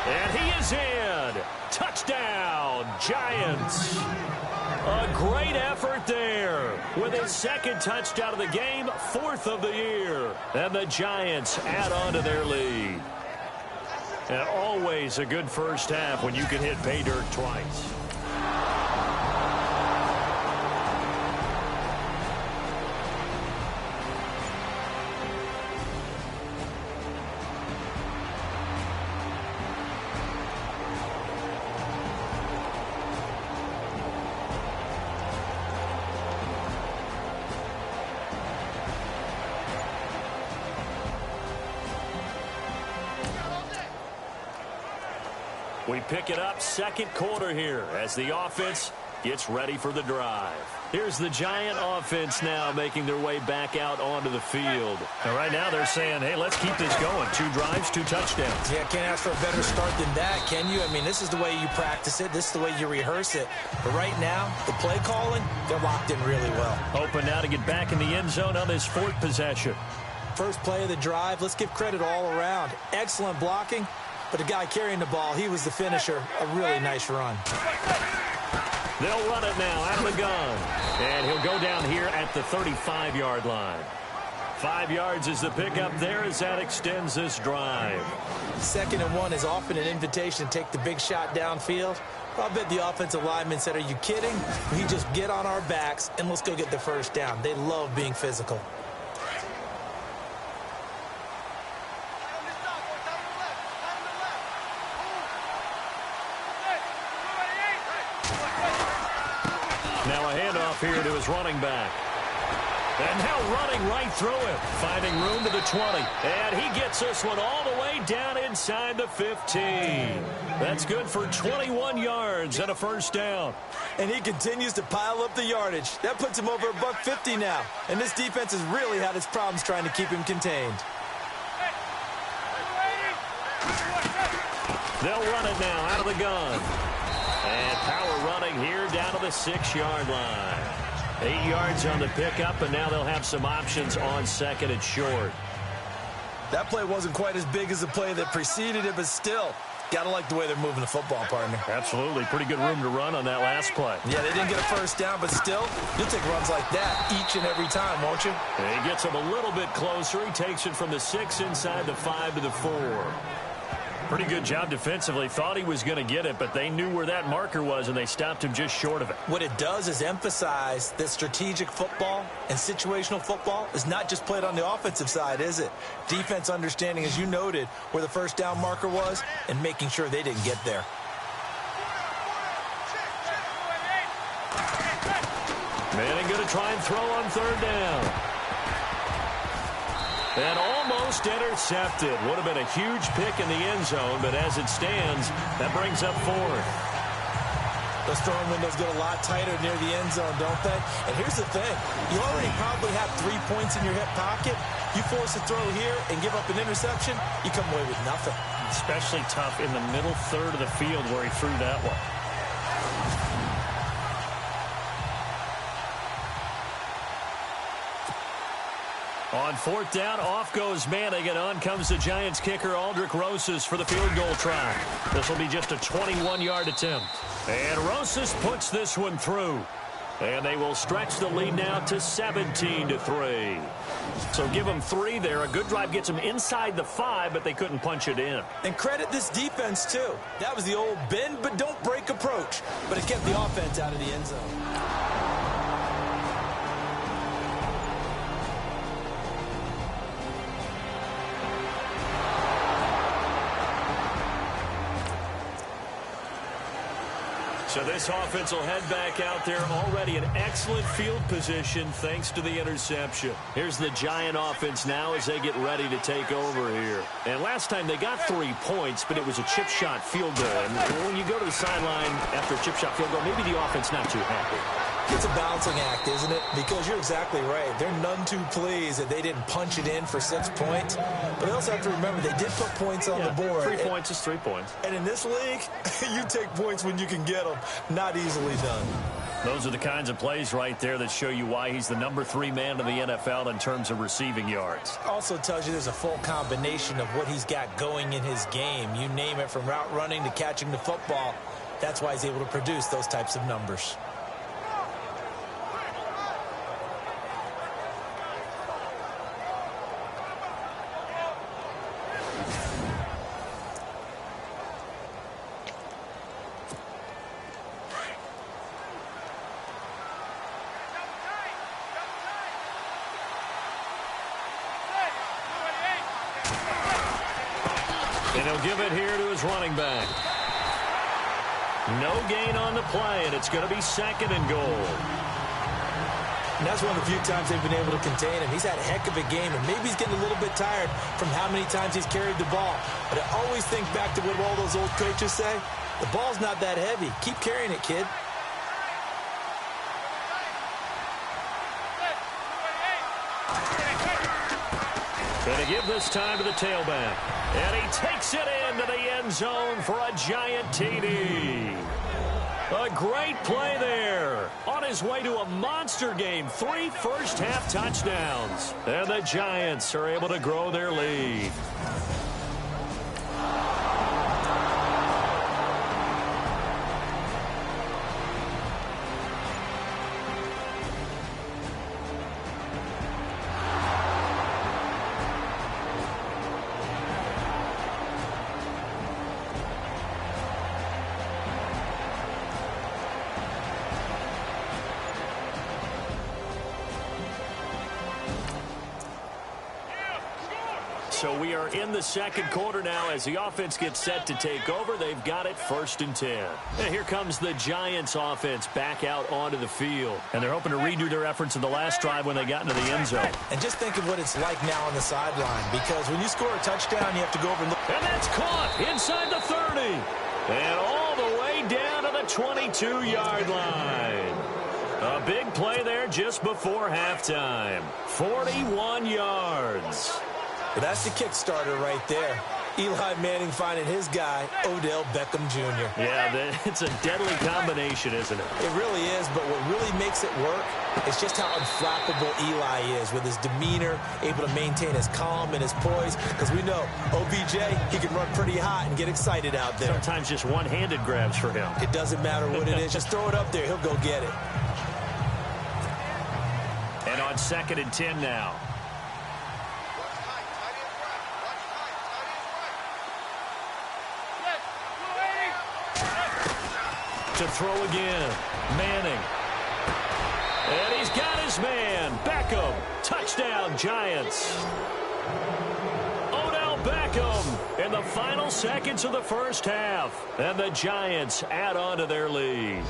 And he is in. Touchdown, Giants. A great effort there with his 2nd touchdown of the game, 4th of the year. And the Giants add on to their lead. And always a good first half when you can hit pay dirt twice. We pick it up 2nd quarter here as the offense gets ready for the drive. Here's the Giant offense now making their way back out onto the field. And right now they're saying, hey, let's keep this going. 2 drives, 2 touchdowns. Yeah, can't ask for a better start than that, can you? I mean, this is the way you practice it. This is the way you rehearse it. But right now, the play calling, they're locked in really well. Open now to get back in the end zone on this 4th possession. First play of the drive, let's give credit all around. Excellent blocking, but the guy carrying the ball, he was the finisher. A really nice run. They'll run it now out of the gun. And he'll go down here at the 35-yard line. 5 yards is the pickup there as that extends this drive. 2nd and 1 is often an invitation to take the big shot downfield. I bet the offensive lineman said, are you kidding? We just get on our backs and let's go get the first down. They love being physical. Now a handoff here to his running back. And now running right through him, finding room to the 20. And he gets this one all the way down inside the 15. That's good for 21 yards and a first down. And he continues to pile up the yardage. That puts him over $150 now. And this defense has really had its problems trying to keep him contained. They'll run it now out of the gun. And power running here down to the 6-yard line. 8 yards on the pickup, and now they'll have some options on 2nd and short. That play wasn't quite as big as the play that preceded it, but still, got to like the way they're moving the football, partner. Absolutely. Pretty good room to run on that last play. Yeah, they didn't get a first down, but still, you'll take runs like that each and every time, won't you? And he gets him a little bit closer. He takes it from the 6 inside the 5 to the 4. Pretty good job defensively. Thought he was going to get it, but they knew where that marker was, and they stopped him just short of it. What it does is emphasize that strategic football and situational football is not just played on the offensive side, is it? Defense understanding, as you noted, where the first down marker was and making sure they didn't get there. Manning going to try and throw on 3rd down. And almost intercepted. Would have been a huge pick in the end zone, but as it stands, that brings up 4th. Those throwing windows get a lot tighter near the end zone, don't they? And here's the thing. You already probably have 3 points in your hip pocket. You force a throw here and give up an interception, you come away with nothing. Especially tough in the middle third of the field where he threw that one. On 4th down, off goes Manning, and on comes the Giants kicker, Aldrick Rosas, for the field goal try. This will be just a 21-yard attempt. And Rosas puts this one through. And they will stretch the lead now to 17-3. So give them 3 there. A good drive gets them inside the 5, but they couldn't punch it in. And credit this defense, too. That was the old bend but don't break approach. But it kept the offense out of the end zone. So this offense will head back out there, already in excellent field position thanks to the interception. Here's the Giant offense now as they get ready to take over here. And last time they got 3 points, but it was a chip shot field goal. And when you go to the sideline after a chip shot field goal, maybe the offense not too happy. It's a balancing act, isn't it? Because you're exactly right. They're none too pleased that they didn't punch it in for 6 points. But they also have to remember they did put points on the board. 3 points is 3 points. And in this league, you take points when you can get them. Not easily done. Those are the kinds of plays right there that show you why he's the number 3 man in the NFL in terms of receiving yards. Also tells you there's a full combination of what he's got going in his game. You name it, from route running to catching the football. That's why he's able to produce those types of numbers. And he'll give it here to his running back. No gain on the play, and it's going to be 2nd and goal. And that's one of the few times they've been able to contain him. He's had a heck of a game, and maybe he's getting a little bit tired from how many times he's carried the ball. But I always think back to what all those old coaches say. The ball's not that heavy. Keep carrying it, kid. Going to give this time to the tailback. And he takes it into the end zone for a Giant TD. A great play there. On his way to a monster game. 3 first-half touchdowns. And the Giants are able to grow their lead. So we are in the second quarter now as the offense gets set to take over. They've got it 1st and 10. And here comes the Giants offense back out onto the field. And they're hoping to redo their efforts in the last drive when they got into the end zone. And just think of what it's like now on the sideline, because when you score a touchdown, you have to go over and look. And that's caught inside the 30. And all the way down to the 22-yard line. A big play there just before halftime. 41 yards. Well, that's the Kickstarter right there. Eli Manning finding his guy, Odell Beckham Jr. Yeah, it's a deadly combination, isn't it? It really is, but what really makes it work is just how unflappable Eli is with his demeanor, able to maintain his calm and his poise, because we know OBJ, he can run pretty hot and get excited out there. Sometimes just one-handed grabs for him. It doesn't matter what it is. Just throw it up there. He'll go get it. And on 2nd and 10 now. To throw again. Manning. And he's got his man. Beckham. Touchdown, Giants. Odell Beckham in the final seconds of the first half. And the Giants add on to their lead.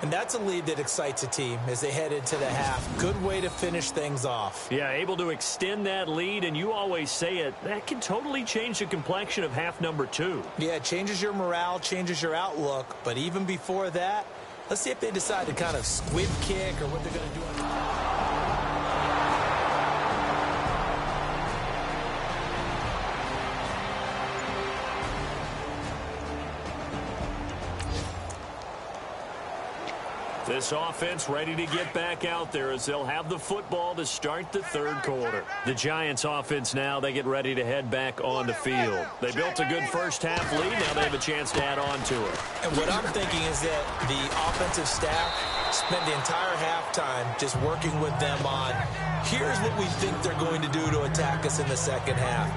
And that's a lead that excites a team as they head into the half. Good way to finish things off. Yeah, able to extend that lead, and you always say it, that can totally change the complexion of half number 2. Yeah, it changes your morale, changes your outlook. But even before that, let's see if they decide to kind of squib kick or what they're going to do. This offense ready to get back out there as they'll have the football to start the 3rd quarter. The Giants offense now, they get ready to head back on the field. They built a good first-half lead. Now they have a chance to add on to it. And what I'm thinking is that the offensive staff spent the entire halftime just working with them on, here's what we think they're going to do to attack us in the second half.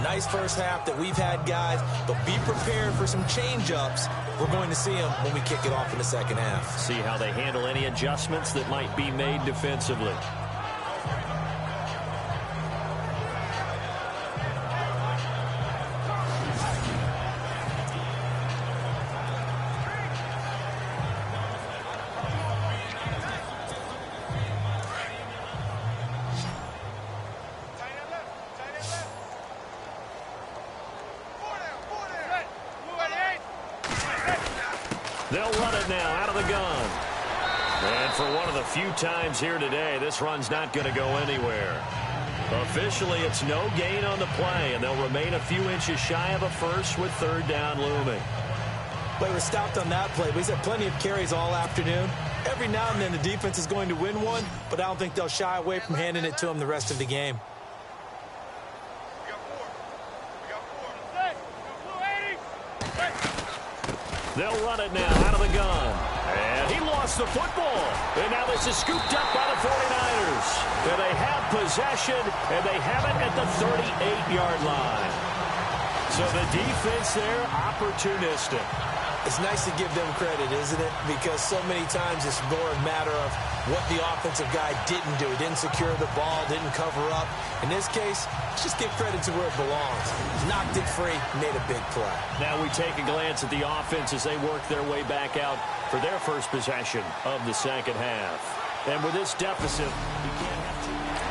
Nice first half that we've had, guys, but be prepared for some change-ups. We're going to see them when we kick it off in the second half. See how they handle any adjustments that might be made defensively. They'll run it now out of the gun. And for one of the few times here today, this run's not going to go anywhere. Officially, it's no gain on the play, and they'll remain a few inches shy of a first with 3rd down looming. Play was stopped on that play, but he's had plenty of carries all afternoon. Every now and then the defense is going to win one, but I don't think they'll shy away from handing it to him the rest of the game. They'll run it now out of the gun. And he lost the football. And now this is scooped up by the 49ers. And they have possession, and they have it at the 38-yard line. So the defense there, opportunistic. It's nice to give them credit, isn't it? Because so many times it's more a matter of what the offensive guy didn't do. He didn't secure the ball, didn't cover up. In this case, let's just give credit to where it belongs. Knocked it free, made a big play. Now we take a glance at the offense as they work their way back out for their first possession of the second half. And with this deficit, you can't have too much.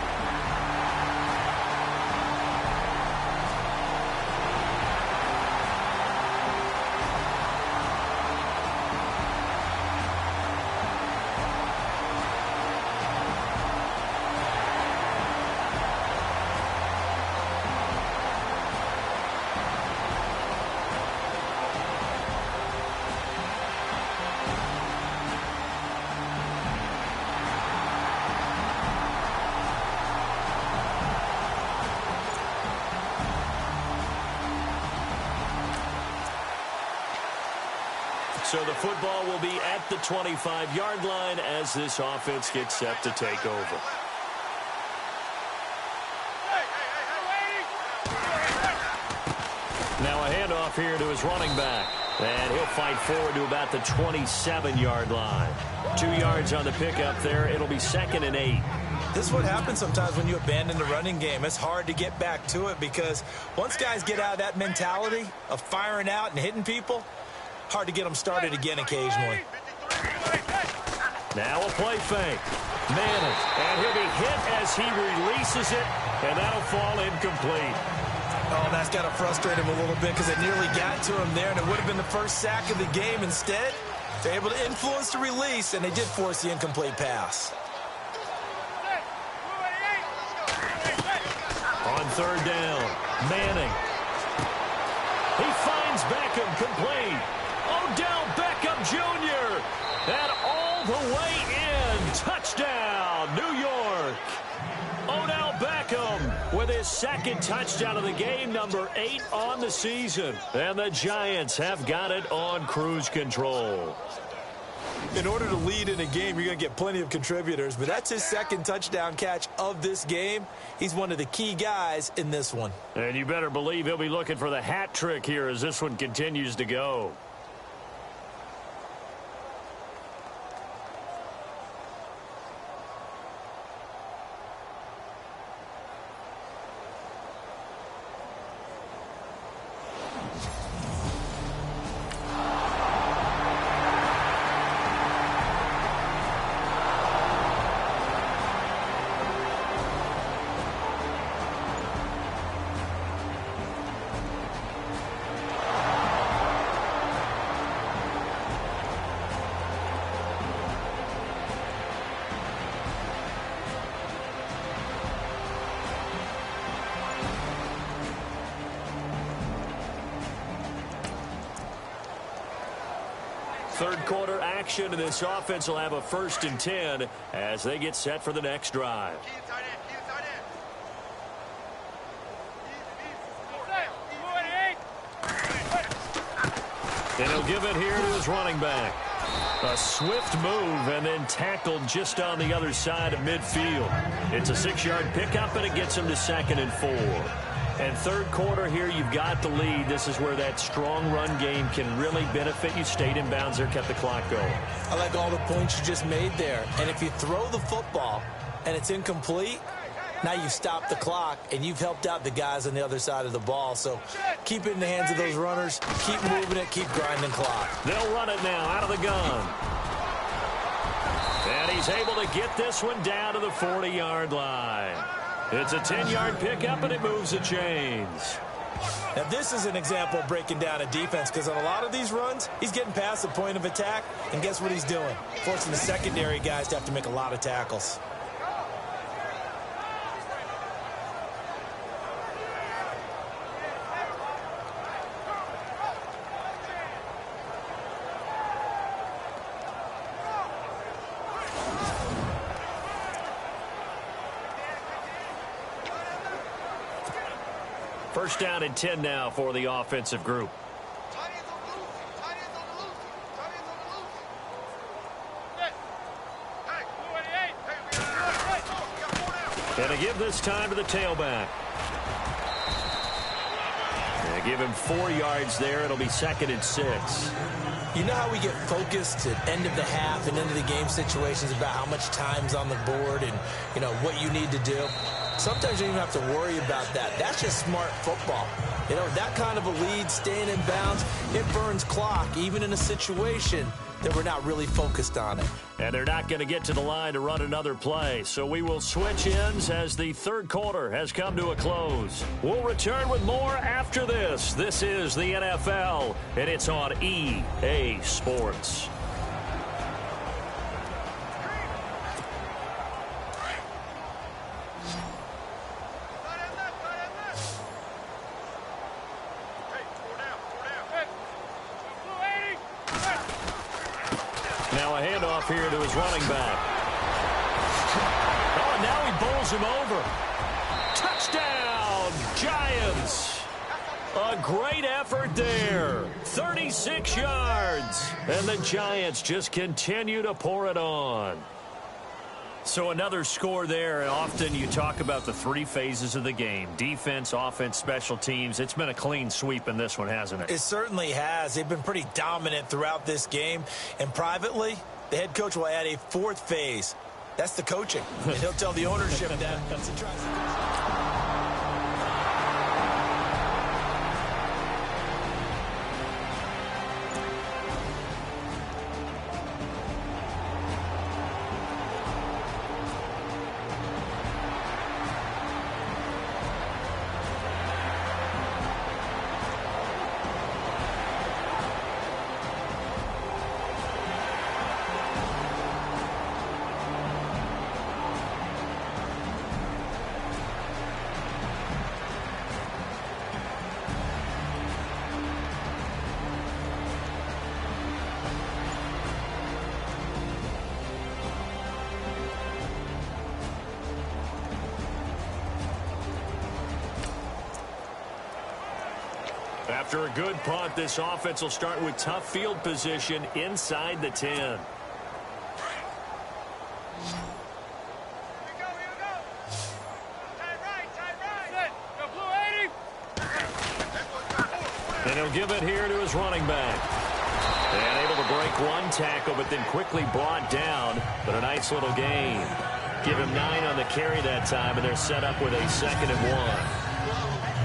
So the football will be at the 25-yard line as this offense gets set to take over. Now a handoff here to his running back. And he'll fight forward to about the 27-yard line. 2 yards on the pickup there. It'll be 2nd and 8. This is what happens sometimes when you abandon the running game. It's hard to get back to it because once guys get out of that mentality of firing out and hitting people, hard to get them started again occasionally. Now a play fake. Manning. And he'll be hit as he releases it, and that'll fall incomplete. Oh, that's got to frustrate him a little bit because it nearly got to him there, and it would have been the first sack of the game. Instead, they're able to influence the release, and they did force the incomplete pass. On 3rd down, Manning. He finds Beckham complete. Odell Beckham Jr. And all the way in. Touchdown, New York. Odell Beckham with his 2nd touchdown of the game, number 8 on the season. And the Giants have got it on cruise control. In order to lead in a game, you're going to get plenty of contributors, but that's his 2nd touchdown catch of this game. He's one of the key guys in this one. And you better believe he'll be looking for the hat trick here as this one continues to go. Third quarter action, and this offense will have a 1st and 10 as they get set for the next drive. And he'll give it here to his running back. A swift move and then tackled just on the other side of midfield. It's a 6-yard pickup, and it gets him to 2nd and 4. And third quarter here, you've got the lead. This is where that strong run game can really benefit you. Stayed in bounds there, kept the clock going. I like all the points you just made there. And if you throw the football and it's incomplete, now you've stopped the clock and you've helped out the guys on the other side of the ball. So keep it in the hands of those runners. Keep moving it. Keep grinding clock. They'll run it now out of the gun. And he's able to get this one down to the 40-yard line. It's a 10-yard pickup, and it moves the chains. Now, this is an example of breaking down a defense because on a lot of these runs, he's getting past the point of attack, and guess what he's doing? Forcing the secondary guys to have to make a lot of tackles. First down and 10 now for the offensive group. And to give this time to the tailback. And give him 4 yards there. It'll be 2nd and 6. You know how we get focused at end of the half and end of the game situations about how much time's on the board and, you know, what you need to do? Sometimes you don't even have to worry about that. That's just smart football. You know, that kind of a lead, staying in bounds, it burns clock, even in a situation that we're not really focused on it. And they're not going to get to the line to run another play. So we will switch ends as the third quarter has come to a close. We'll return with more after this. This is the NFL, and it's on EA Sports. Now a handoff here to his running back. Oh, and now he bowls him over. Touchdown, Giants. A great effort there. 36 yards. And the Giants just continue to pour it on. So another score there, and often you talk about the three phases of the game. Defense, offense, special teams. It's been a clean sweep in this one, hasn't it? It certainly has. They've been pretty dominant throughout this game. And privately, the head coach will add a fourth phase. That's the coaching. And he'll tell the ownership that. After a good punt, this offense will start with tough field position inside the 10. And he'll give it here to his running back. And able to break one tackle, but then quickly brought down. But a nice little gain. Give him 9 on the carry that time, and they're set up with a 2nd and 1.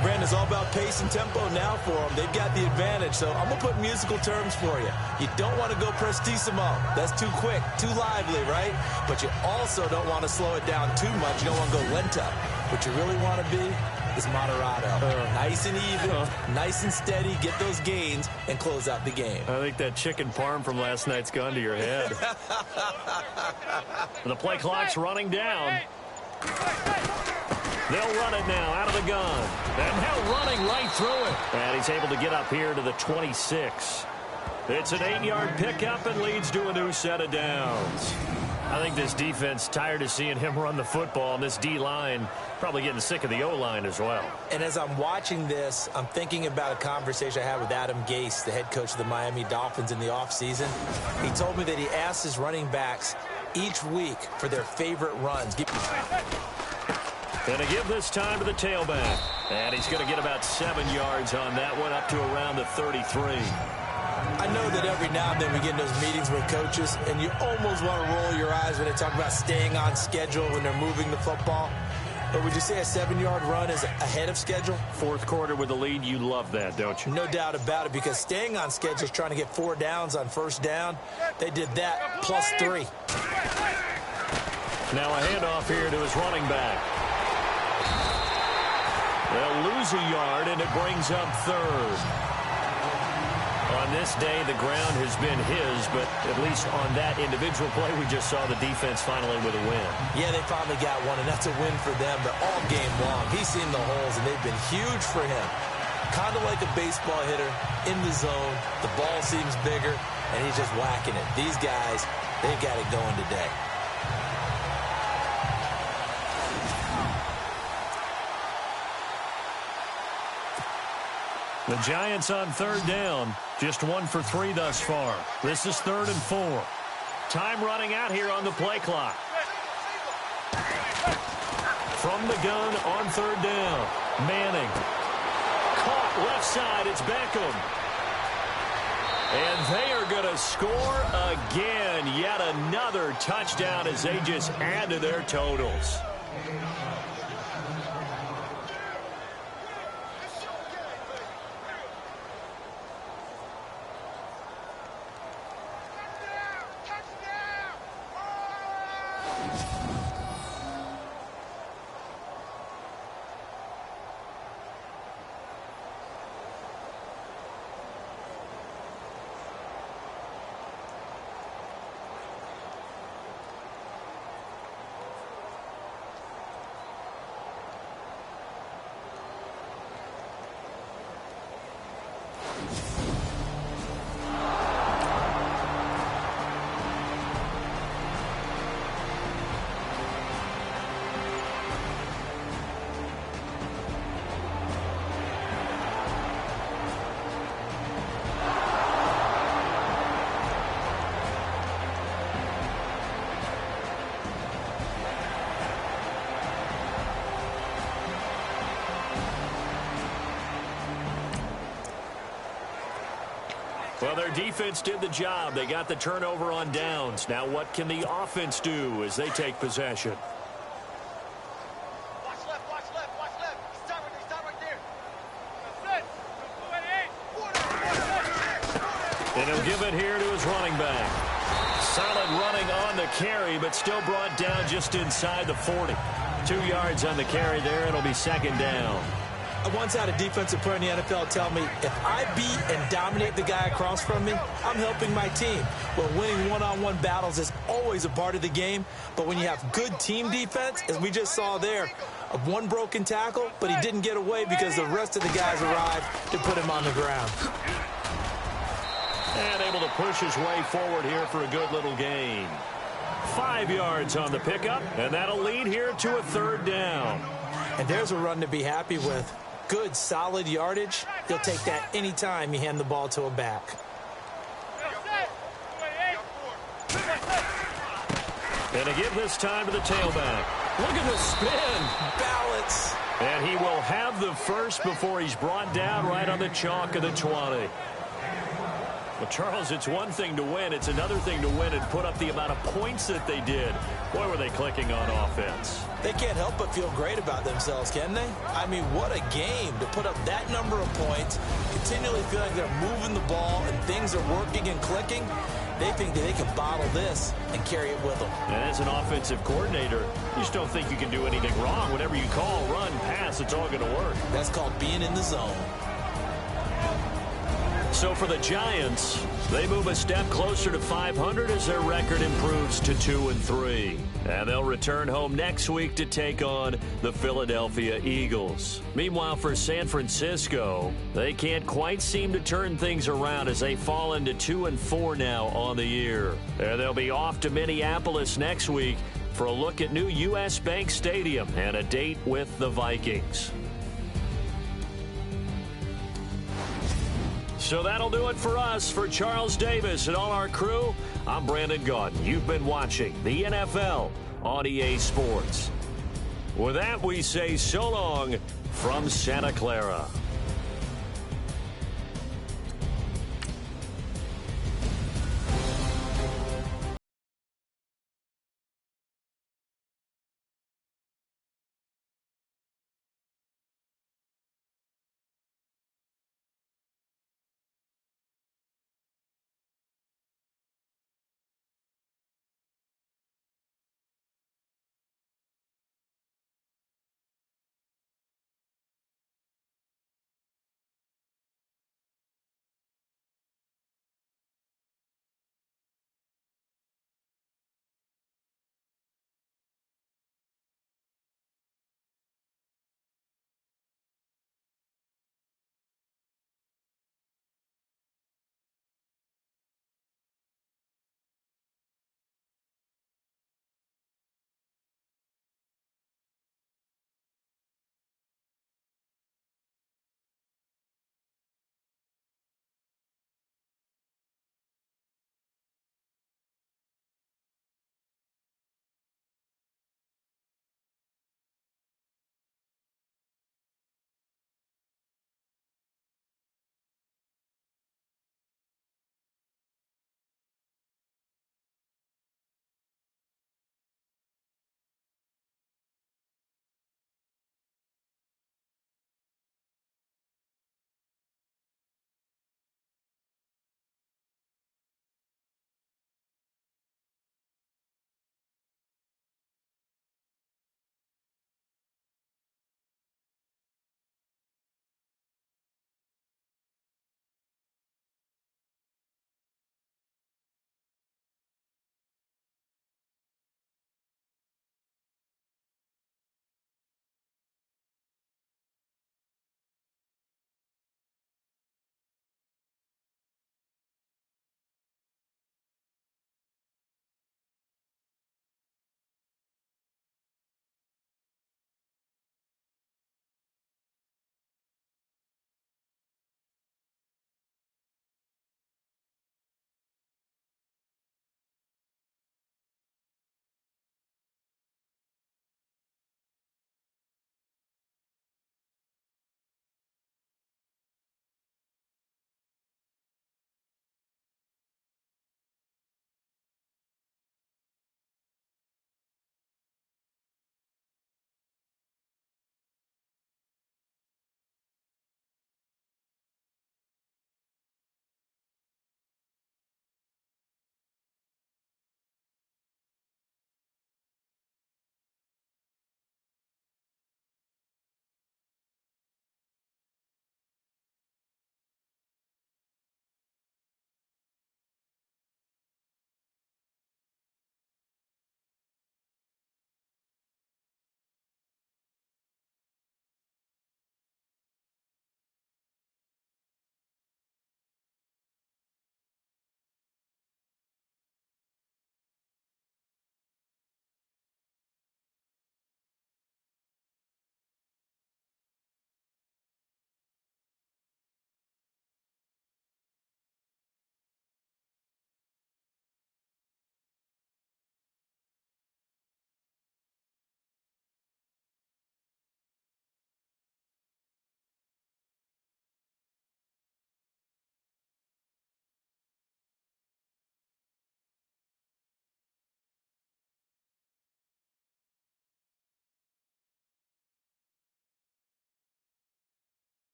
Brandon, it's all about pace and tempo now for them. They've got the advantage, so I'm going to put musical terms for you. You don't want to go prestissimo. That's too quick, too lively, right? But you also don't want to slow it down too much. You don't want to go lento. What you really want to be is moderato. Nice and even, nice and steady, get those gains, and close out the game. I think that chicken parm from last night's gone to your head. The play clock's running down. They'll run it now out of the gun. And now running right through it. And he's able to get up here to the 26. It's an 8-yard pickup and leads to a new set of downs. I think this defense tired of seeing him run the football, and this D-line probably getting sick of the O-line as well. And as I'm watching this, I'm thinking about a conversation I had with Adam Gase, the head coach of the Miami Dolphins in the offseason. He told me that he asked his running backs each week for their favorite runs. Going to give this time to the tailback. And he's going to get about 7 yards on that one, up to around the 33. I know that every now and then we get in those meetings with coaches, and you almost want to roll your eyes when they talk about staying on schedule when they're moving the football. But would you say a 7-yard run is ahead of schedule? Fourth quarter with the lead, you love that, don't you? No doubt about it, because staying on schedule is trying to get 4 downs on first down. They did that plus 3. Now a handoff here to his running back. They'll lose a yard, and it brings up 3rd. On this day, the ground has been his, but at least on that individual play, we just saw the defense finally with a win. Yeah, they finally got one, and that's a win for them. But all game long, he's seen the holes, and they've been huge for him. Kind of like a baseball hitter in the zone. The ball seems bigger, and he's just whacking it. These guys, they've got it going today. The Giants on 3rd down. Just 1 for 3 thus far. This is 3rd and 4. Time running out here on the play clock. From the gun on 3rd down. Manning. Caught left side. It's Beckham. And they are going to score again. Yet another touchdown as they just add to their totals. Well, their defense did the job. They got the turnover on downs. Now what can the offense do as they take possession? Watch left, watch left, watch left. Stop right there. And he'll give it here to his running back. Solid running on the carry, but still brought down just inside the 40. 2 yards on the carry there. It'll be second down. I once had a defensive player in the NFL tell me, if I beat and dominate the guy across from me, I'm helping my team. Well, winning one-on-one battles is always a part of the game, but when you have good team defense, as we just saw there, one broken tackle, but he didn't get away because the rest of the guys arrived to put him on the ground. And able to push his way forward here for a good little gain. 5 yards on the pickup, and that'll lead here to a third down. And there's a run to be happy with. Good, solid yardage. He'll take that any time you hand the ball to a back. And to give this time to the tailback. Look at the spin. Balance. And he will have the first before he's brought down right on the chalk of the 20. Well, Charles, it's one thing to win. It's another thing to win and put up the amount of points that they did. Boy, were they clicking on offense. They can't help but feel great about themselves, can they? I mean, what a game to put up that number of points, continually feeling they're moving the ball and things are working and clicking. They think that they can bottle this and carry it with them. And as an offensive coordinator, you just don't think you can do anything wrong. Whatever you call, run, pass, it's all going to work. That's called being in the zone. So for the Giants, they move a step closer to 500 as their record improves to 2-3. And they'll return home next week to take on the Philadelphia Eagles. Meanwhile, for San Francisco, they can't quite seem to turn things around as they fall into 2-4 now on the year. And they'll be off to Minneapolis next week for a look at new U.S. Bank Stadium and a date with the Vikings. So that'll do it for us. For Charles Davis and all our crew, I'm Brandon Gaudin. You've been watching the NFL on EA Sports. With that, we say so long from Santa Clara.